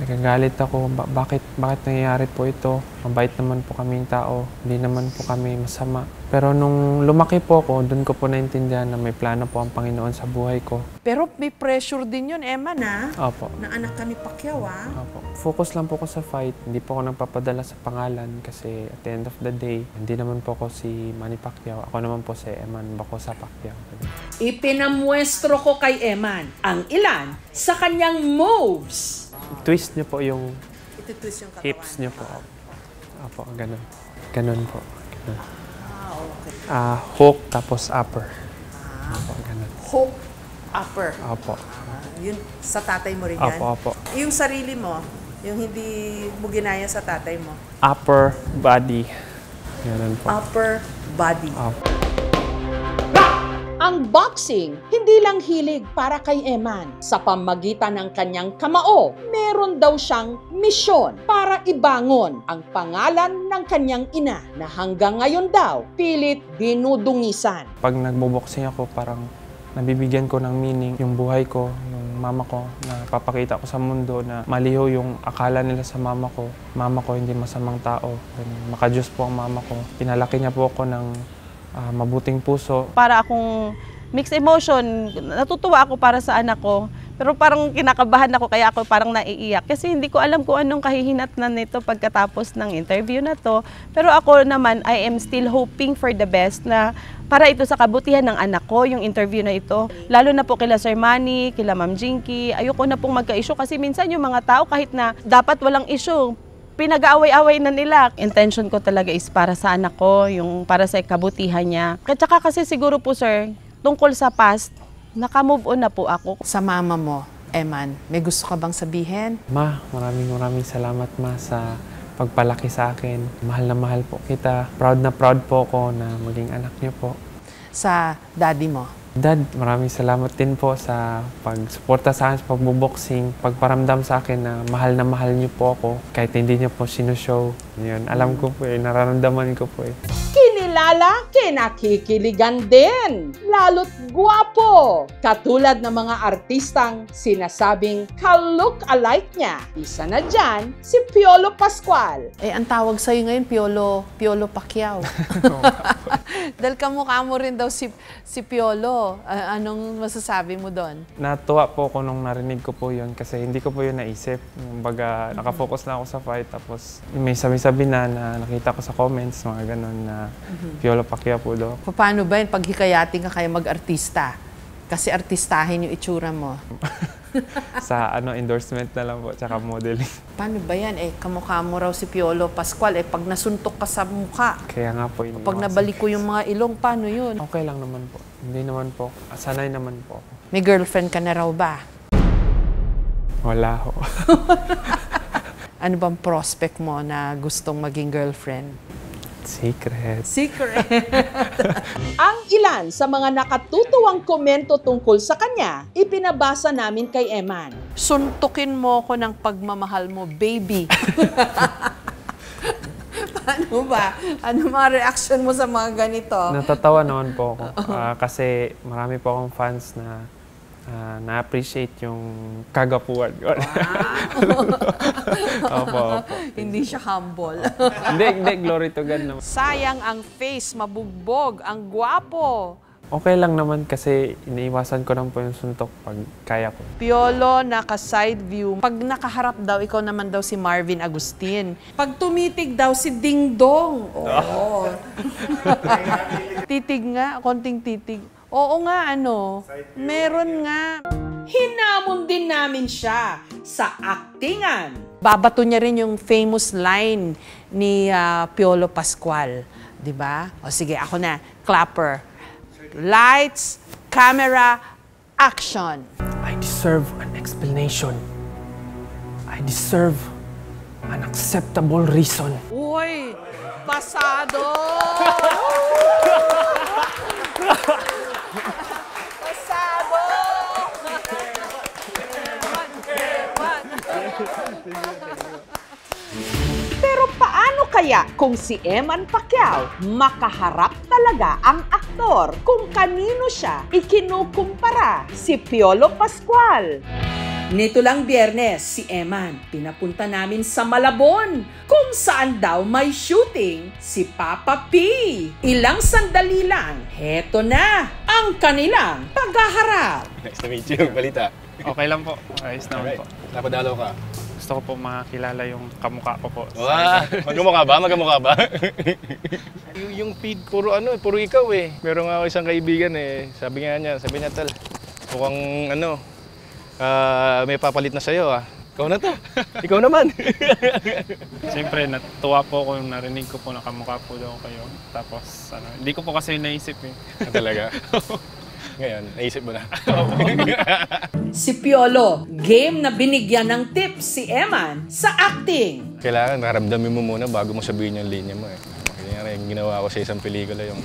nagagalit ako, bakit nangyayari po ito? Mabait naman po kaming tao, hindi naman po kami masama. Pero nung lumaki po ako, doon ko po naintindihan na may plano po ang Panginoon sa buhay ko. Pero may pressure din yun, Eman, ha? Opo. Na anak ka ni Pacquiao, ha? Opo. Focus lang po ako sa fight. Hindi po ako nagpapadala sa pangalan kasi at the end of the day, hindi naman po ako si Manny Pacquiao. Ako naman po si Eman Bacosa Pacquiao. Ipinamuestro ko kay Eman ang ilan sa kanyang moves. Twist niyo po yung Iti-twist yung katawan. hips niyo po. Opo, ganun. Ganun po. Ganun. Okay. Hook tapos upper. Opo, ganun. Hook, upper. Opo. Yun, sa tatay mo rin yan? Opo. Yung sarili mo, yung hindi mo ginaya sa tatay mo? Upper body. Ganun po. Upper body. Opo. Ang boxing, hindi lang hilig para kay Eman. Sa pamagitan ng kanyang kamao, meron daw siyang misyon para ibangon ang pangalan ng kanyang ina na hanggang ngayon daw pilit dinudungisan. Pag nagbo-boxing ako, parang nabibigyan ko ng meaning yung buhay ko, yung mama ko, na papakita ko sa mundo na maliho yung akala nila sa mama ko. Mama ko hindi masamang tao. Makadiyos po ang mama ko. Pinalaki niya po ako ng mabuting puso. Para akong mixed emotion, natutuwa ako para sa anak ko. Pero parang kinakabahan ako kaya ako parang naiiyak. Kasi hindi ko alam kung anong kahihinatnan nito pagkatapos ng interview na to. Pero ako naman, I am still hoping for the best na para ito sa kabutihan ng anak ko, yung interview na ito. Lalo na po kila Sir Manny, kila Ma'am Jinky. Ayoko na pong magka-issue kasi minsan yung mga tao kahit na dapat walang issue, pinag-aaway-away na nila. Intention ko talaga is para sa anak ko, yung para sa kabutihan niya. At saka kasi siguro po sir, tungkol sa past, naka-move on na po ako. Sa mama mo, Eman, may gusto ka bang sabihin? Ma, maraming salamat ma sa pagpalaki sa akin. Mahal na mahal po kita. Proud na proud po ako na maging anak niyo po. Sa daddy mo? Dad, maraming salamat din po sa pagsuporta sa akin sa pagboboxing, pagparamdam sa akin na mahal niyo po ako kahit hindi niyo po sinushow. Yun, alam ko po nararamdaman ko po Kinilala, kinakikiligan din, lalo't guwapo. Katulad ng mga artistang sinasabing ka-look-alike niya. Isa na dyan, si Piolo Pascual. Ang tawag sa'yo ngayon, Piolo Pacquiao. Dahil kamukha mo rin daw si Piolo. Anong masasabi mo doon? Natuwa po ako nung narinig ko po yun kasi hindi ko po yun naisip. Baga, nakafocus na ako sa fight tapos may sabi-sabi na nakita ko sa comments, mga ganun na Piolo Pacquiao po daw. Paano ba yun pag hikayatin ka kayo mag-artista? Kasi artistahin yung itsura mo. Sa endorsement na lang po, tsaka modeling. Paano ba yan? Kamukha mo raw si Piolo Pascual. Pag nasuntok ka sa mukha. Kaya nga po. Pag nabalik ko yung mga ilong, paano yun? Okay lang naman po. Hindi naman po. Sanay naman po. May girlfriend ka na raw ba? Wala ho. Ano bang prospect mo na gustong maging girlfriend? Secret. Ang ilan sa mga nakatutuwang komento tungkol sa kanya, ipinabasa namin kay Eman. Suntukin mo ko ng pagmamahal mo, baby. Ano ba? Ano mga reaction mo sa mga ganito? Natatawa naman po ako. Kasi marami po akong fans na na-appreciate yung kagapuan ko. Opo. Hindi siya humble. Hindi, glory to God naman. Sayang ang face, mabugbog, ang gwapo. Okay lang naman kasi iniiwasan ko lang po yung suntok pag kaya ko. Piolo, naka-side view. Pag nakaharap daw, ikaw naman daw si Marvin Agustin. Pag tumitig daw, si Ding Dong. Oo. Titig nga, konting titig. Oo nga, meron nga. Hinamon din namin siya sa aktingan. Babato niya rin yung famous line ni Piolo Pascual. Diba? O sige, ako na. Clapper. Lights, camera, action. I deserve an explanation. I deserve an acceptable reason. Uy! Pasado! Pasado! Pero paano kaya kung si Eman Pacquiao makaharap talaga ang aktor kung kanino siya ikinukumpara si Piolo Pascual? Nito lang Biyernes, si Eman pinapunta namin sa Malabon kung saan daw may shooting si Papa P. Ilang sandali lang, heto na ang kanilang paghaharap. Nice to meet you. Balita? Okay lang po. Ayos naman po. Napadalo ka? Gusto ko po makakilala yung kamukha ko po. Magkamukha ba? Magkamukha ba? yung feed, puro ikaw eh. Meron nga ako isang kaibigan eh. Sabi niya, Tal, mukhang may papalit na sa'yo ah. Ikaw na to. Ikaw naman. Siyempre, natuwa po ako yung narinig ko po na kamukha po daw kayo. Tapos, hindi ko po kasi naisip eh. Talaga? Ngayon, naisip mo na. Si Piolo, game na binigyan ng tips si Eman sa acting. Kailangan naramdamin mo muna bago mo sabihin yung linya mo eh. Kaya yung ginawa ko sa isang pelikula yung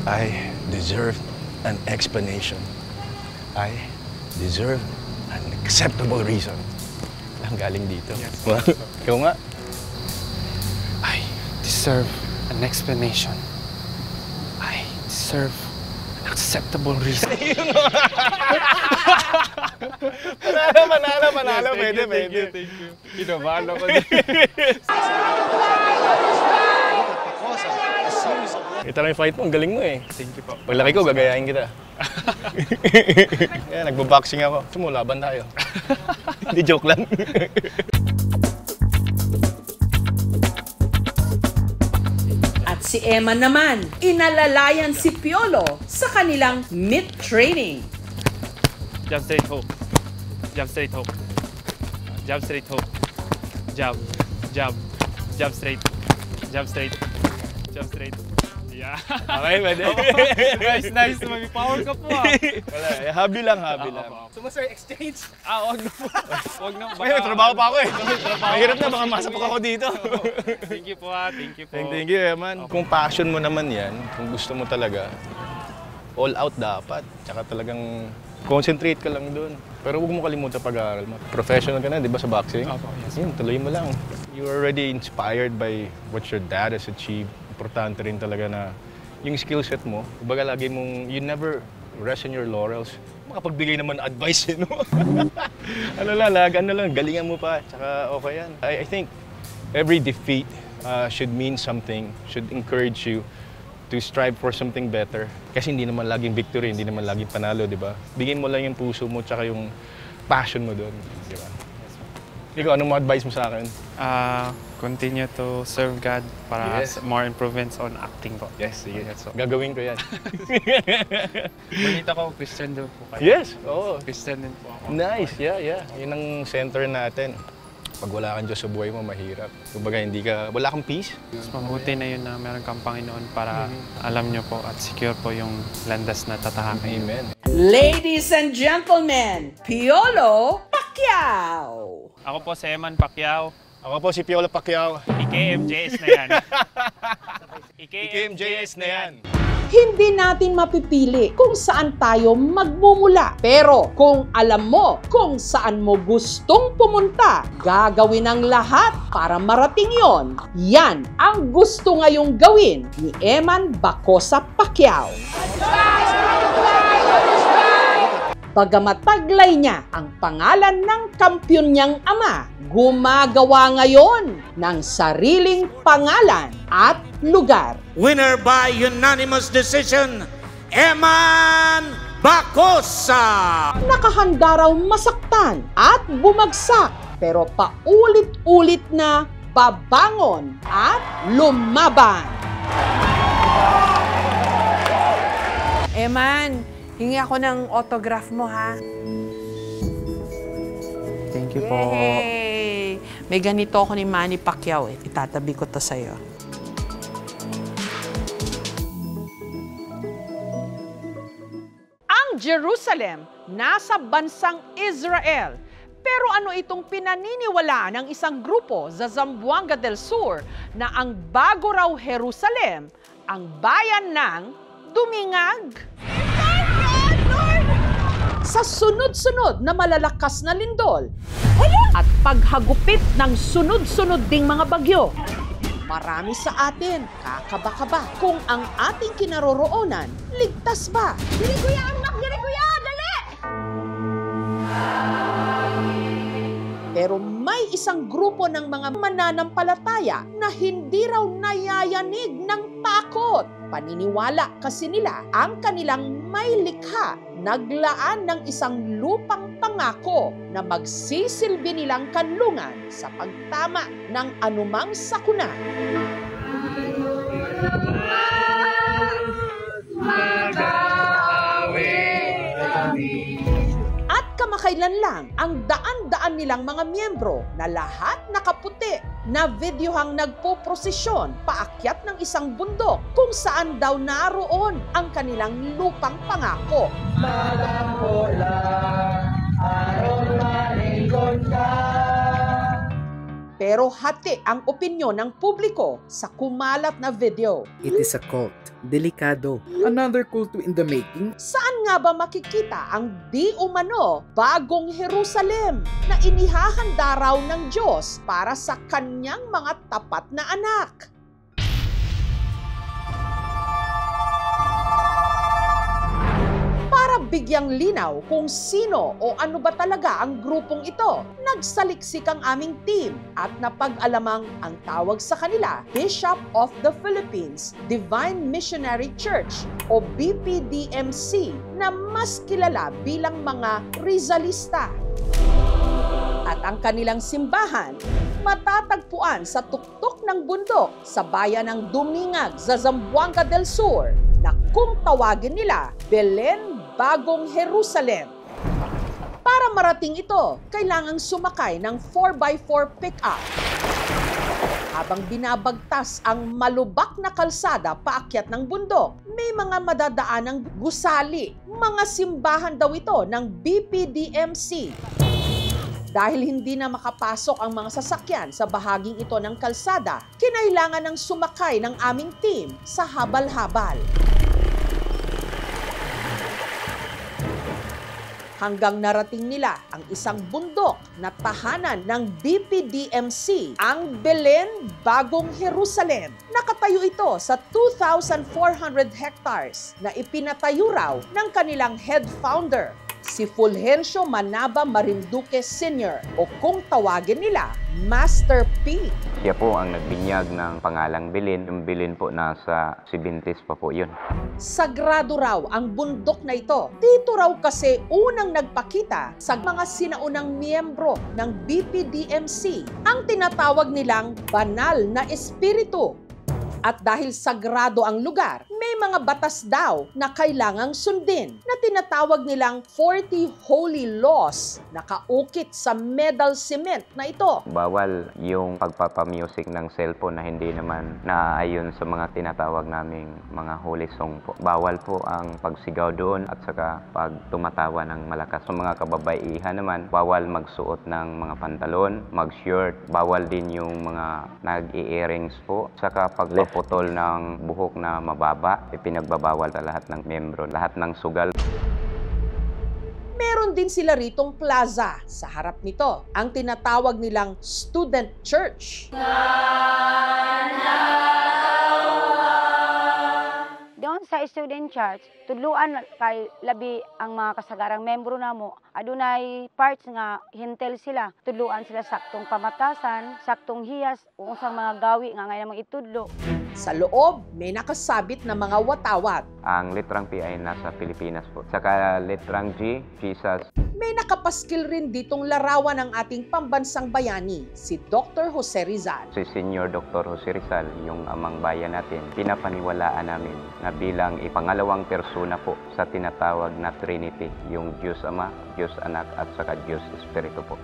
I deserve an explanation. I deserve an acceptable reason. Ang galing dito. Yes. Ikaw nga. I deserve an explanation. I deserve an acceptable reason. Panalo. Pwede. Thank you. Kinabahan ako din. Ito lang yung fight mo, ang galing mo eh. Thank you po. Paglaki ko, gagayahin kita. Kaya nagbo-boxing ako. Sumulaban tayo. Hindi, joke lang. At si Emma naman, inalalayan si Piolo sa kanilang meat training. Jab straight hook. Jab straight hook. Jab straight hook. Jab. Straight. Jab straight. Jab straight. Yeah. Okay, pwede. Nice. May power ka po ah. Wala, hobby lang. So, sir, exchange? Wag na po. Wag na. May trabaho pa ako eh. Mahirap na, baka masapok ako dito. Thank you po ah. Thank you po. Thank you, man. Kung passion mo naman yan, kung gusto mo talaga, all out dapat. Tsaka talagang concentrate ka lang doon. Pero huwag mo kalimutan pag-aaral mo. Professional ka na, di ba, sa boxing? Opo, yes. Yun, tuloy mo lang. You're already inspired by what your dad has achieved. Importante rin talaga na yung skill set mo, kumbaga lagi mong, you never rest on your laurels. Makapagbigay naman advice, no? Galingan mo pa, tsaka okay yan. I think every defeat should mean something, should encourage you to strive for something better. Kasi hindi naman laging victory, hindi naman laging panalo, di ba? Bigyan mo lang yung puso mo, tsaka yung passion mo doon, di ba? Ikaw, anong advice mo sa akin? Continue to serve God para more improvements on acting po. Yes, sige. So, gagawin ko yan. Balita ko, Christian daw po kayo. Yes, oo. Christian din po ako. Nice, yeah. Yun ang center natin. Pag wala kang Diyos sa buhay mo, mahirap. Kumbaga, wala kang peace. Mas mabuti na yun na meron kang Panginoon para alam nyo po at secure po yung landas na tatahakin. Amen. Ladies and gentlemen, Piolo Pacquiao! Ako po si Eman Pacquiao. Ako po si Piolo Pacquiao. IKMJS na yan. IKMJS na yan. Hindi natin mapipili kung saan tayo magmumula. Pero kung alam mo kung saan mo gustong pumunta, gagawin ang lahat para marating yon. Yan ang gusto ngayong gawin ni Eman Bacosa Pacquiao. Bagamat taglay niya ang pangalan ng kampyon niyang ama, gumagawa ngayon ng sariling pangalan at lugar. Winner by unanimous decision, Eman Bacosa! Nakahanda raw masaktan at bumagsak, pero paulit-ulit na babangon at lumaban. Eman, hingi ako ng autograph mo, ha? Thank you po. Yay! May ganito ako ni Manny Pacquiao eh. Itatabi ko to sa'yo. Ang Jerusalem nasa bansang Israel. Pero ano itong pinaniniwala ng isang grupo sa Zamboanga del Sur na ang bago raw Jerusalem, ang bayan ng Dumingag? Sa sunod-sunod na malalakas na lindol at paghagupit ng sunod-sunod ding mga bagyo, marami sa atin kakaba-kaba kung ang ating kinaroroonan ligtas ba? Dili kuya, anak! Dili kuya! Dali! Pero may isang grupo ng mga mananampalataya na hindi raw nayayanig ng takot. Paniniwala kasi nila ang kanilang may likha, naglaan ng isang lupang pangako na magsisilbi nilang kanlungan sa pagtama ng anumang sakuna. At kamakailan lang ang daan-daan nilang mga miyembro na lahat nakaputi na videohang nagpoprosesyon paakyat ng isang bundok kung saan daw naroon ang kanilang lupang pangako. Pero hati ang opinyon ng publiko sa kumalat na video. It is a cult. Delikado. Another cult in the making. Saan nga ba makikita ang di umano bagong Jerusalem na inihahanda raw ng Diyos para sa kanyang mga tapat na anak? Mabigyang linaw kung sino o ano ba talaga ang grupong ito, nagsaliksik ang aming team at napag-alamang ang tawag sa kanila, Bishop of the Philippines Divine Missionary Church o BPDMC na mas kilala bilang mga Rizalista. At ang kanilang simbahan, matatagpuan sa tuktok ng bundok sa bayan ng Dumingag sa Zamboanga del Sur na kung tawagin nila Belen Bagong Jerusalem. Para marating ito, kailangang sumakay ng 4x4 pick-up. Habang binabagtas ang malubak na kalsada paakyat ng bundok, may mga madadaanang gusali. Mga simbahan daw ito ng BPDMC. Dahil hindi na makapasok ang mga sasakyan sa bahaging ito ng kalsada, kinailangan ng sumakay ng aming team sa habal-habal. Hanggang narating nila ang isang bundok na tahanan ng BPDMC, ang Belen Bagong Jerusalem. Nakatayo ito sa 2,400 hectares na ipinatayo raw ng kanilang head founder, si Fulgencio Manaba Marinduque Sr. o kung tawagin nila, Master P. Siya po ang nagbinyag ng pangalang Belen. Yung Belen po nasa 70s pa po yun. Sagrado raw ang bundok na ito. Dito raw kasi unang nagpakita sa mga sinaunang miyembro ng BPDMC ang tinatawag nilang banal na espiritu. At dahil sagrado ang lugar, may mga batas daw na kailangang sundin na tinatawag nilang 40 Holy Laws na kaukit sa medal cement na ito. Bawal yung pagpapamusic ng cellphone na hindi naman naaayon sa mga tinatawag naming mga holy song po. Bawal po ang pagsigaw doon at saka pag tumatawa ng malakas. Sa mga kababaihan naman, bawal magsuot ng mga pantalon, mag-shirt. Bawal din yung mga nag-i-earrings po. Saka pagpaputol ng buhok na mababa, ipinagbabawal sa lahat ng membro, lahat ng sugal. Meron din sila ritong plaza sa harap nito, ang tinatawag nilang student church. Doon sa student church, tudluan kay labi ang mga kasagarang membro namo. Adunay parts nga hintel sila. Tudluan sila saktong pamatasan, saktong hiyas, o unsang mga gawi nga ngayon namang itudlo. Sa loob, may nakasabit na mga watawat. Ang letrang P ay nasa Pilipinas po. Saka letrang G, Jesus. May nakapaskil rin ditong larawan ng ating pambansang bayani, si Dr. Jose Rizal. Si Senior Dr. Jose Rizal, yung amang bayan natin, pinapaniwalaan namin na bilang ipangalawang persona po sa tinatawag na Trinity, yung Diyos Ama, Diyos Anak at saka Diyos Espiritu po.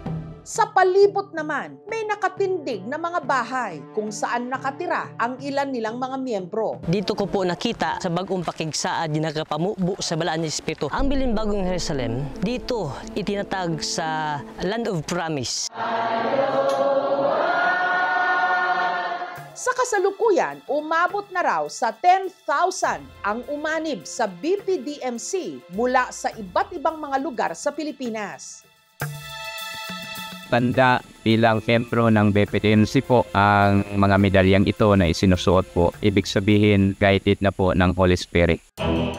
Sa palibot naman, may nakatindig na mga bahay kung saan nakatira ang ilan nilang mga miyembro. Dito ko po nakita sa bagong pakigsaad na nakapamubo sa balaan ng Espiritu. Ang Belen Bagong Jerusalem, dito itinatag sa Land of Promise. Sa kasalukuyan, umabot na raw sa 10,000 ang umanib sa BPDMC mula sa iba't ibang mga lugar sa Pilipinas. Tanda bilang miyembro ng BPDMC po ang mga medalyang ito na isinusuot po. Ibig sabihin, guided na po ng Holy Spirit.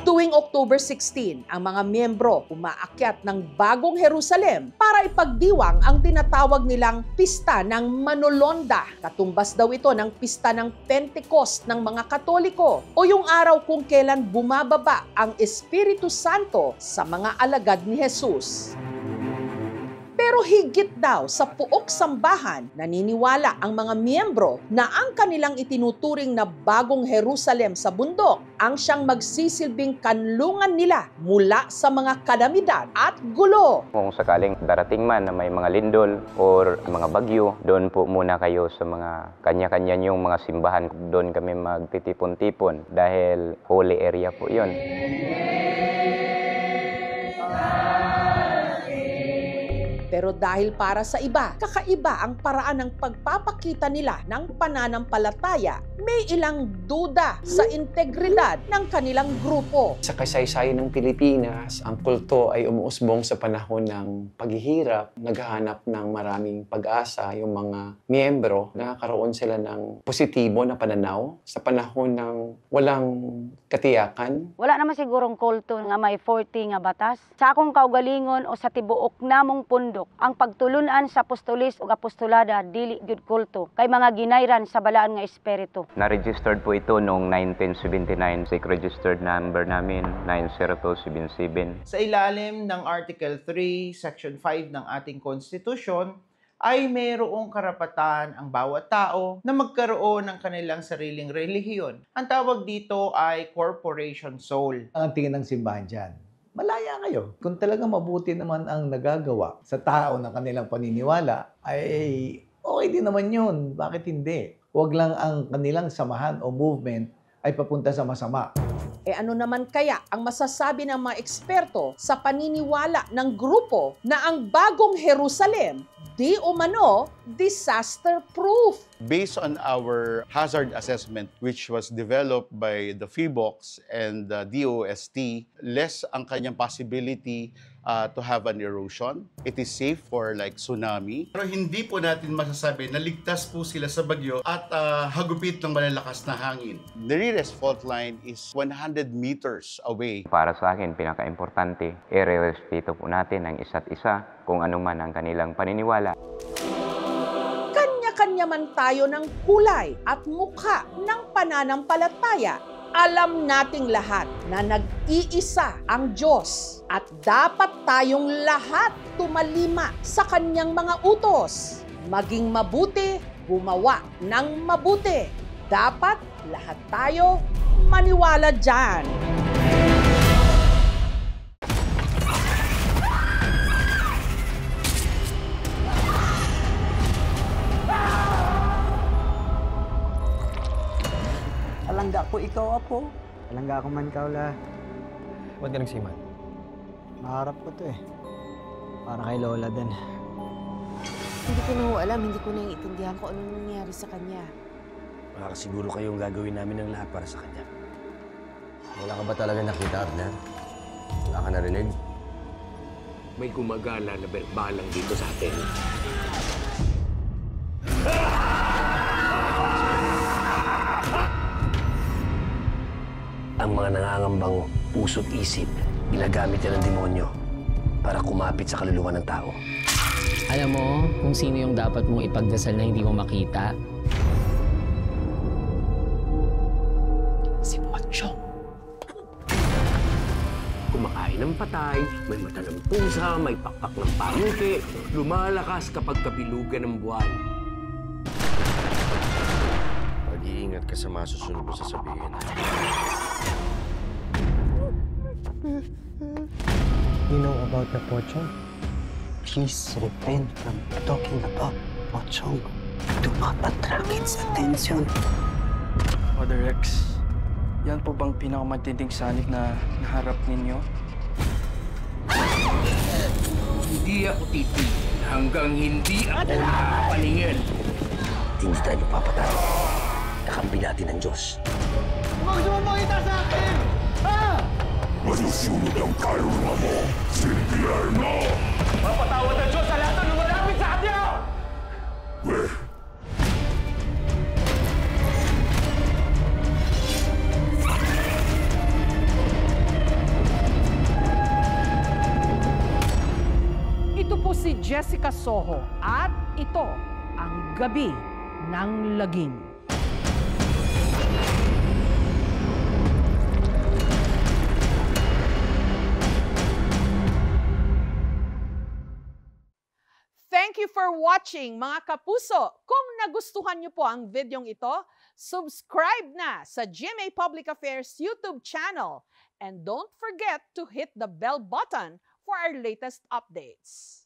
Tuwing October 16, ang mga miyembro umaakyat ng Bagong Jerusalem para ipagdiwang ang tinatawag nilang Pista ng Manolonda. Katumbas daw ito ng Pista ng Pentecost ng mga Katoliko o yung araw kung kailan bumababa ang Espiritu Santo sa mga alagad ni Jesus. Pero higit daw sa puok sambahan, naniniwala ang mga miyembro na ang kanilang itinuturing na Bagong Jerusalem sa bundok ang siyang magsisilbing kanlungan nila mula sa mga kalamidad at gulo. Kung sakaling darating man na may mga lindol or mga bagyo, doon po muna kayo sa mga kanya-kanya niyong mga simbahan. Doon kami magtitipon-tipon dahil holy area po yun. Pero dahil para sa iba, kakaiba ang paraan ng pagpapakita nila ng pananampalataya, may ilang duda sa integridad ng kanilang grupo. Sa kasaysayan ng Pilipinas, ang kulto ay umuusbong sa panahon ng paghihirap, naghahanap ng maraming pag-asa yung mga miyembro, nakakaroon sila ng positibo na pananaw sa panahon ng walang katiyakan. Wala naman sigurong kulto nga may 40 nga batas. Sa akong kaugalingon o sa tibuok namong pundok, ang pagtulunan sa apostolis o apostolada dili gyud kulto kay mga ginayran sa balaan nga espiritu. Na-registered po ito noong 1979. SIC registered number namin 90277. Sa ilalim ng Article 3, Section 5 ng ating Constitution, ay mayroong karapatan ang bawat tao na magkaroon ng kanilang sariling relihiyon. Ang tawag dito ay corporation soul. Ang tingin ng simbahan dyan, malaya kayo. Kung talagang mabuti naman ang nagagawa sa tao ng kanilang paniniwala, ay okay din naman yun. Bakit hindi? Huwag lang ang kanilang samahan o movement ay papunta sa masama. Ano naman kaya ang masasabi ng mga eksperto sa paniniwala ng grupo na ang bagong Jerusalem di umano disaster-proof? Based on our hazard assessment, which was developed by the PHIVOLCS and the DOST, less ang kanyang possibility to have an erosion. It is safe for like tsunami. Pero hindi po natin masasabi na ligtas po sila sa bagyo at hagupit ng malalakas na hangin. The nearest fault line is 100 meters away. Para sa akin, pinaka-importante, i-respeto po natin ang isa't isa kung ano man ang kanilang paniniwala. Kanya-kanya man tayo ng kulay at mukha ng pananampalataya. Alam nating lahat na nag-iisa ang Diyos at dapat tayong lahat tumalima sa kanyang mga utos. Maging mabuti, gumawa ng mabuti. Dapat lahat tayo maniwala dyan. Alangga ko ikaw, Apo. Alangga ko man, Kaula. Ba't ka nagsiman? Maharap ko to eh. Para kay Lola din. Hindi ko na alam, hindi ko naiintindihan kung anong nangyari sa kanya. Makakasiguro kayong gagawin namin ng lahat para sa kanya. Wala ka ba talaga nakita, Abner? Wala ka narinig? May gumagala na balang dito sa atin. Ang mga nangangambang puso't isip, ginagamit yan ng demonyo para kumapit sa kaluluwa ng tao. Alam mo kung sino yung dapat mong ipagdasal na hindi mo makita? Si Pochong. Kumakain ng patay, may mata ng pusa, may pakpak ng pamuti, lumalakas kapag kabilugan ng buwan. Mag-iingat ka sa masusunod mo sasabihin. You know about the Pochong? Please refrain from talking about Pochong. Do not attract its attention. Father Rex, yan po bang pinakamatinding sanik na naharap ninyo? Hindi ako titigil hanggang hindi ako nakapalingin. Hindi tayo papatay. Kakampi natin ang Diyos. Huwag sumamangita sa akin! Ha? Masusunod ang kaluluwa mo, Silvierno! Mapatawad ang Diyos sa lahat ng lumalapit sa kanya! Ito po si Jessica Soho at ito ang Gabi ng Lagim. Thank you for watching, mga kapuso. Kung nagustuhan niyo po ang videong ito, subscribe na sa GMA Public Affairs YouTube channel. And don't forget to hit the bell button for our latest updates.